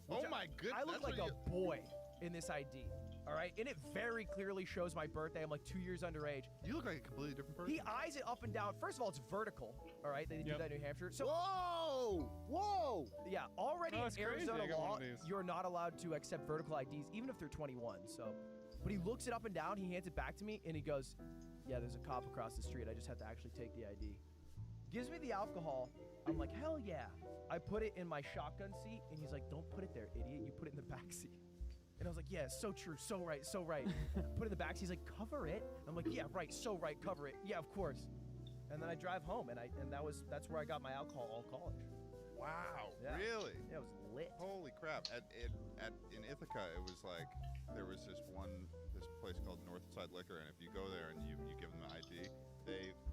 Oh which my goodness. I look like a boy in this ID. All right, and it very clearly shows my birthday. I'm like 2 years underage. You look like a completely different person. He eyes it up and down. First of all, it's vertical. All right, they do Yep. that in New Hampshire. So Whoa! yeah, already Oh, in it's crazy. Arizona I got one law, of these. you're not allowed to accept vertical IDs, even if they're 21. So, but he looks it up and down. He hands it back to me, and he goes, "Yeah, there's a cop across the street. I just have to actually take the ID." Gives me the alcohol. I'm like, "Hell yeah!" I put it in my shotgun seat, and he's like, "Don't put it there, idiot. You put it in the back seat." And I was like, "Yeah, so true, so right, so right." Put it in the back seat. He's like, "Cover it." I'm like, "Yeah, right, so right, cover it. Yeah, of course." And then I drive home, and that's where I got my alcohol all college. Wow. Yeah. Really? Yeah, it was lit. Holy crap! In Ithaca, it was like there was this place called Northside Liquor, and if you go there and you give them the ID,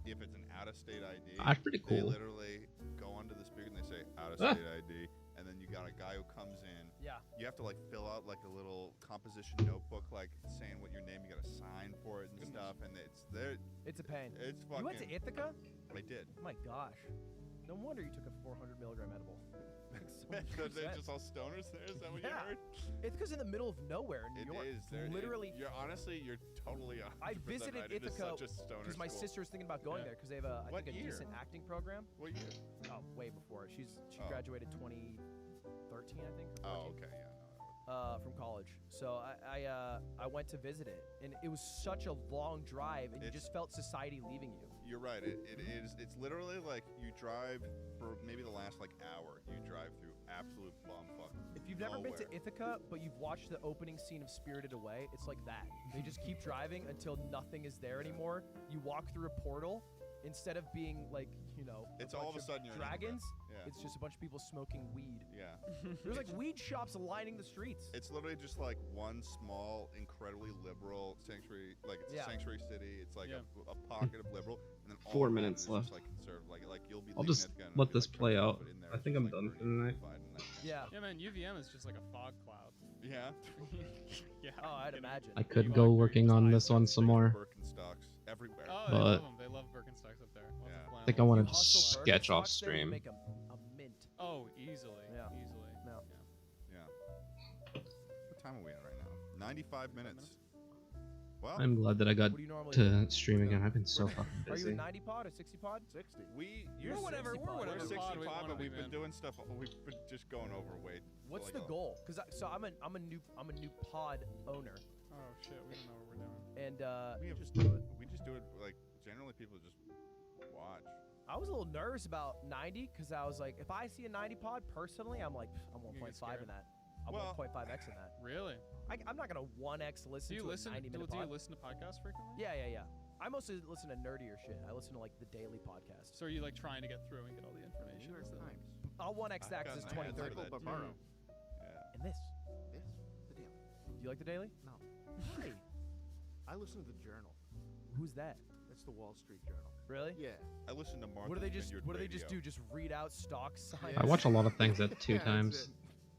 if it's an out-of-state ID, That's pretty they cool. literally go onto the speaker and they say out-of-state ID, and then you got a guy who comes in. Yeah. You have to like fill out like a little composition notebook, like saying what your name. You got to sign for it and stuff, and it's there. It's a pain. It's fucking. You went to Ithaca? I did. Oh my gosh. No wonder you took a 400 milligram edible. So they're just all stoners there. Is that what Yeah. you heard? Ithaca's in the middle of nowhere in It New York. is. There, Literally, You're totally. 100% I visited right. It is Ithaca such a stoner because my school. sister was thinking about going Yeah. there because they have a What I think a year? decent acting program. What year? Oh, way before. She Oh. graduated 2013, I think. Or Oh, 14, okay, yeah. from college. So I went to visit it, and it was such a long drive, and you It's- just felt society leaving you. You're right. It is. It's literally like you drive for maybe the last like hour. You drive through absolute bumfuck. If you've never been to nowhere. Ithaca, but you've watched the opening scene of Spirited Away, it's like that. They just keep driving until nothing is there anymore. You walk through a portal, instead of being like, you know, It's bunch all of a sudden you're in dragons, Yeah. it's just a bunch of people smoking weed. Yeah. There's like weed shops lining the streets. It's literally just like one small, incredibly liberal sanctuary. Like it's Yeah. a sanctuary city. It's like Yeah. a pocket of liberal, and then all 4 around minutes is left. Just like conservative. Like you'll be. I'll leaving just at the gun and let it'll be this like play Trump, out. but in there I it's think just, I'm like, done Bernie for tonight. Biden and that. Yeah. Yeah, man, UVM is just like a fog cloud. Yeah. Yeah. Oh, I'd kidding. imagine. I could You go walk through, working you're on just this one some Big more. Birkenstocks everywhere. Oh, But- they love them. They love Birkenstocks up there. Lots of Yeah. I think I flannels. want You to hustle just Birkenstocks sketch off there, you stream. make a mint. Oh, easily. Yeah. Easily. No. Yeah. What time are we at right now? 95 minutes. Well, I'm glad that I got What do you normally do? to stream again. I've been so fucking Are you a busy. 90 pod or 60 pod? 60. You're whatever. 60 We're pod. whatever we're 65, pod we wanna but be, we've been man. doing stuff. We've been just going overweight. What's like the a- goal? Cause I'm a new pod owner, Oh shit, we don't know what we're doing. and We Just do it. We just do it like generally people just watch. I was a little nervous about 90 because I was like, if I see a 90 pod personally, I'm like, I'm You get 1.5 in scared. that. I'm Well- 1.5x in that. Really? I'm not gonna 1x listen Do you to listen? a 90 minute Do you pod. listen to podcasts frequently? Yeah. I mostly listen to nerdier shit. I listen to like the daily podcast. So are you like trying to get through and get all the information? New York Is that- Times. I'll 1x that because I've it's gotten ads 2030. for that. Barbaro. Yeah. And this. This. The Daily. Do you like the daily? No. Why? I listen to the Journal. Who's that? That's the Wall Street Journal. Really? Yeah. I listen to Martha's What do they just Vineyard What do they just Radio. do? Just read out stock signs? I watch a lot of things at two Yeah, that's times. it.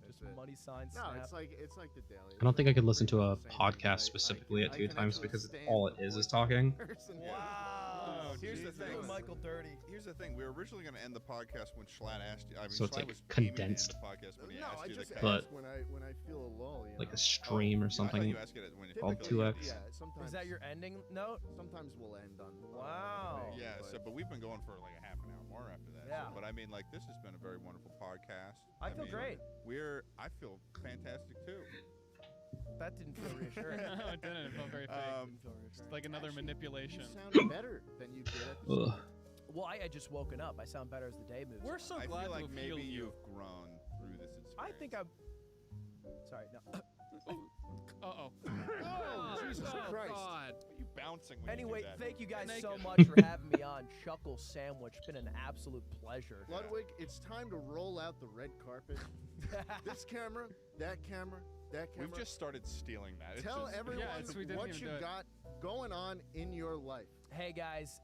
Just That's it. money signs. No, snap. it's like the Daily. I don't think I could listen to a Same thing, but podcast I specifically at can two times actually because stand all the it is voice talking. of the person. Wow. Oh, here's the Jesus. thing. Michael Dirty. Here's the thing. We were originally going to end the podcast when Schlatt asked you. I mean, So it's, Schlatt like, was aiming to end condensed. the podcast when he No, asked I you just to ask But- when I feel a lull. You Like know? a stream or I thought something. you asked it when it called typically 2X. ended. Yeah, sometimes. Is that your ending note? Sometimes we'll end on. Wow. Yeah, but we've been going for like a half an hour more after that. Yeah. So, but I mean, like, this has been a very wonderful podcast. I feel mean, great. I feel fantastic too. That didn't feel reassuring. no, it didn't. It felt very fake. Um, It's like another Actually, manipulation. You sound better than you did at the Ugh. start. Well, I had just woken up. I sound better as the day moves. We're on. so I glad feel like to maybe feel you. you've grown through this experience. I think I'm. Sorry, no. Uh-oh. Oh, Jesus Christ. God. you bouncing when Anyway, you do that. thank you guys so Naked. much for having me on Chuckle Sandwich. Been an absolute pleasure. Ludwig, it's time to roll out the red carpet. This camera, that camera, that camera. We've just started stealing that. It's Tell just, everyone we didn't what even you do it. got going on in your life. Hey guys,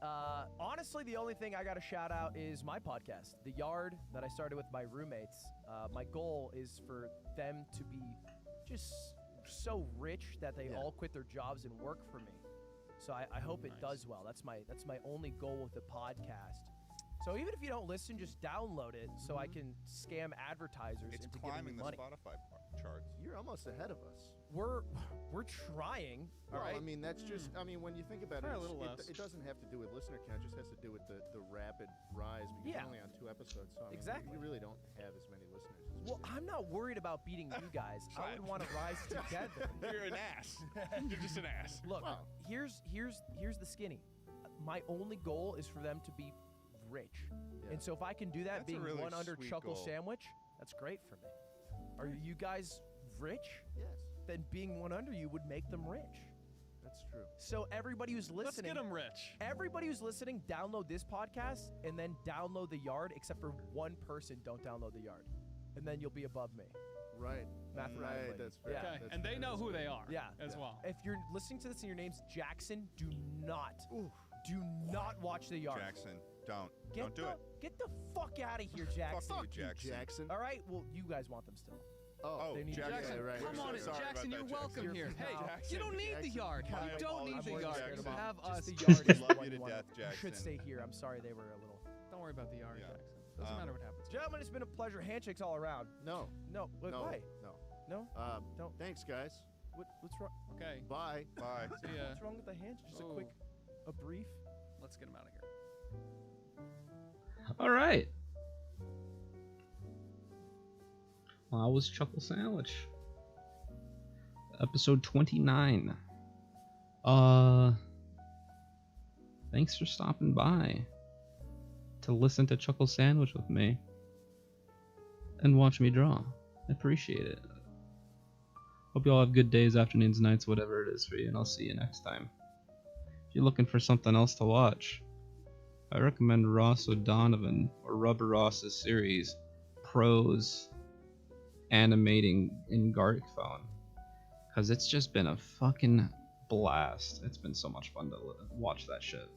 honestly, the only thing I got to shout out is my podcast, The Yard, that I started with my roommates. My goal is for them to be just so rich that they Yeah. all quit their jobs and work for me. So I hope it Nice. does well. That's my only goal with the podcast. So even if you don't listen, just download it so I can scam advertisers it's into giving me climbing the money. Spotify charts. You're almost ahead of us. We're trying. All Well, right. I mean, that's just, I mean, when you think about Try a it, little it's- less. it doesn't have to do with listener count, it just has to do with the rapid rise because Yeah. you're only on 2 episodes. So, I mean, Exactly. You really don't have as many listeners as we Well, do. I'm not worried about beating you guys. I would want to rise together. You're an ass. You're just an ass. Look, Wow. here's the skinny. My only goal is for them to be rich. Yeah. And so if I can do that That's a being really one under sweet Chuckle goal. Sandwich, that's great for me. Are you guys rich? Yes, Then being one under you would make them rich. that's true. So everybody who's Let's listening, get him rich. everybody who's listening, download this podcast and then download The Yard, except for one person don't download The Yard. And then you'll be above me. Right. Mathematically. Right, that's fair. Yeah. Okay, That's and they fair, know that's who fair. they are. Yeah. As well. If you're listening to this and your name's Jackson, do not watch The Yard. Jackson, don't do it. Get the fuck out of here, Jackson. Fuck you, Jackson. Jackson. All right, well, you guys want them still. Oh, They need Jackson, yeah, right. Come We're on, so sorry Jackson, about you're that, welcome Jackson. here. You're Hey, Jackson. you don't need the Jackson. yard. My You don't need the apologies, yard. Jackson. Have Just us. the Yard is Love the you one to you want. death, You should Jackson. stay here. I'm sorry they were a little. Don't worry about the yard, Yeah. Jackson. Doesn't matter what happens. Gentlemen, it's been a pleasure. Handshakes all around. No, No, wait, no, why? no. No? Don't. Thanks, guys. What's wrong? Okay. Bye. Bye. See ya. What's wrong with the handshake? Just a Oh. quick, a brief. Let's get him out of here. All right. Well, that was Chuckle Sandwich. Episode 29. Thanks for stopping by to listen to Chuckle Sandwich with me and watch me draw. I appreciate it. Hope you all have good days, afternoons, nights, whatever it is for you, and I'll see you next time. If you're looking for something else to watch, I recommend Ross O'Donovan or Rubber Ross's series, Pros Animating in Gartic Phone, because it's just been a fucking blast. It's been so much fun to watch that shit.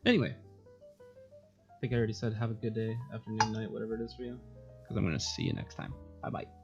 Anyway, I think I already said have a good day, afternoon, night, whatever it is for you, because I'm going to see you next time. Bye bye.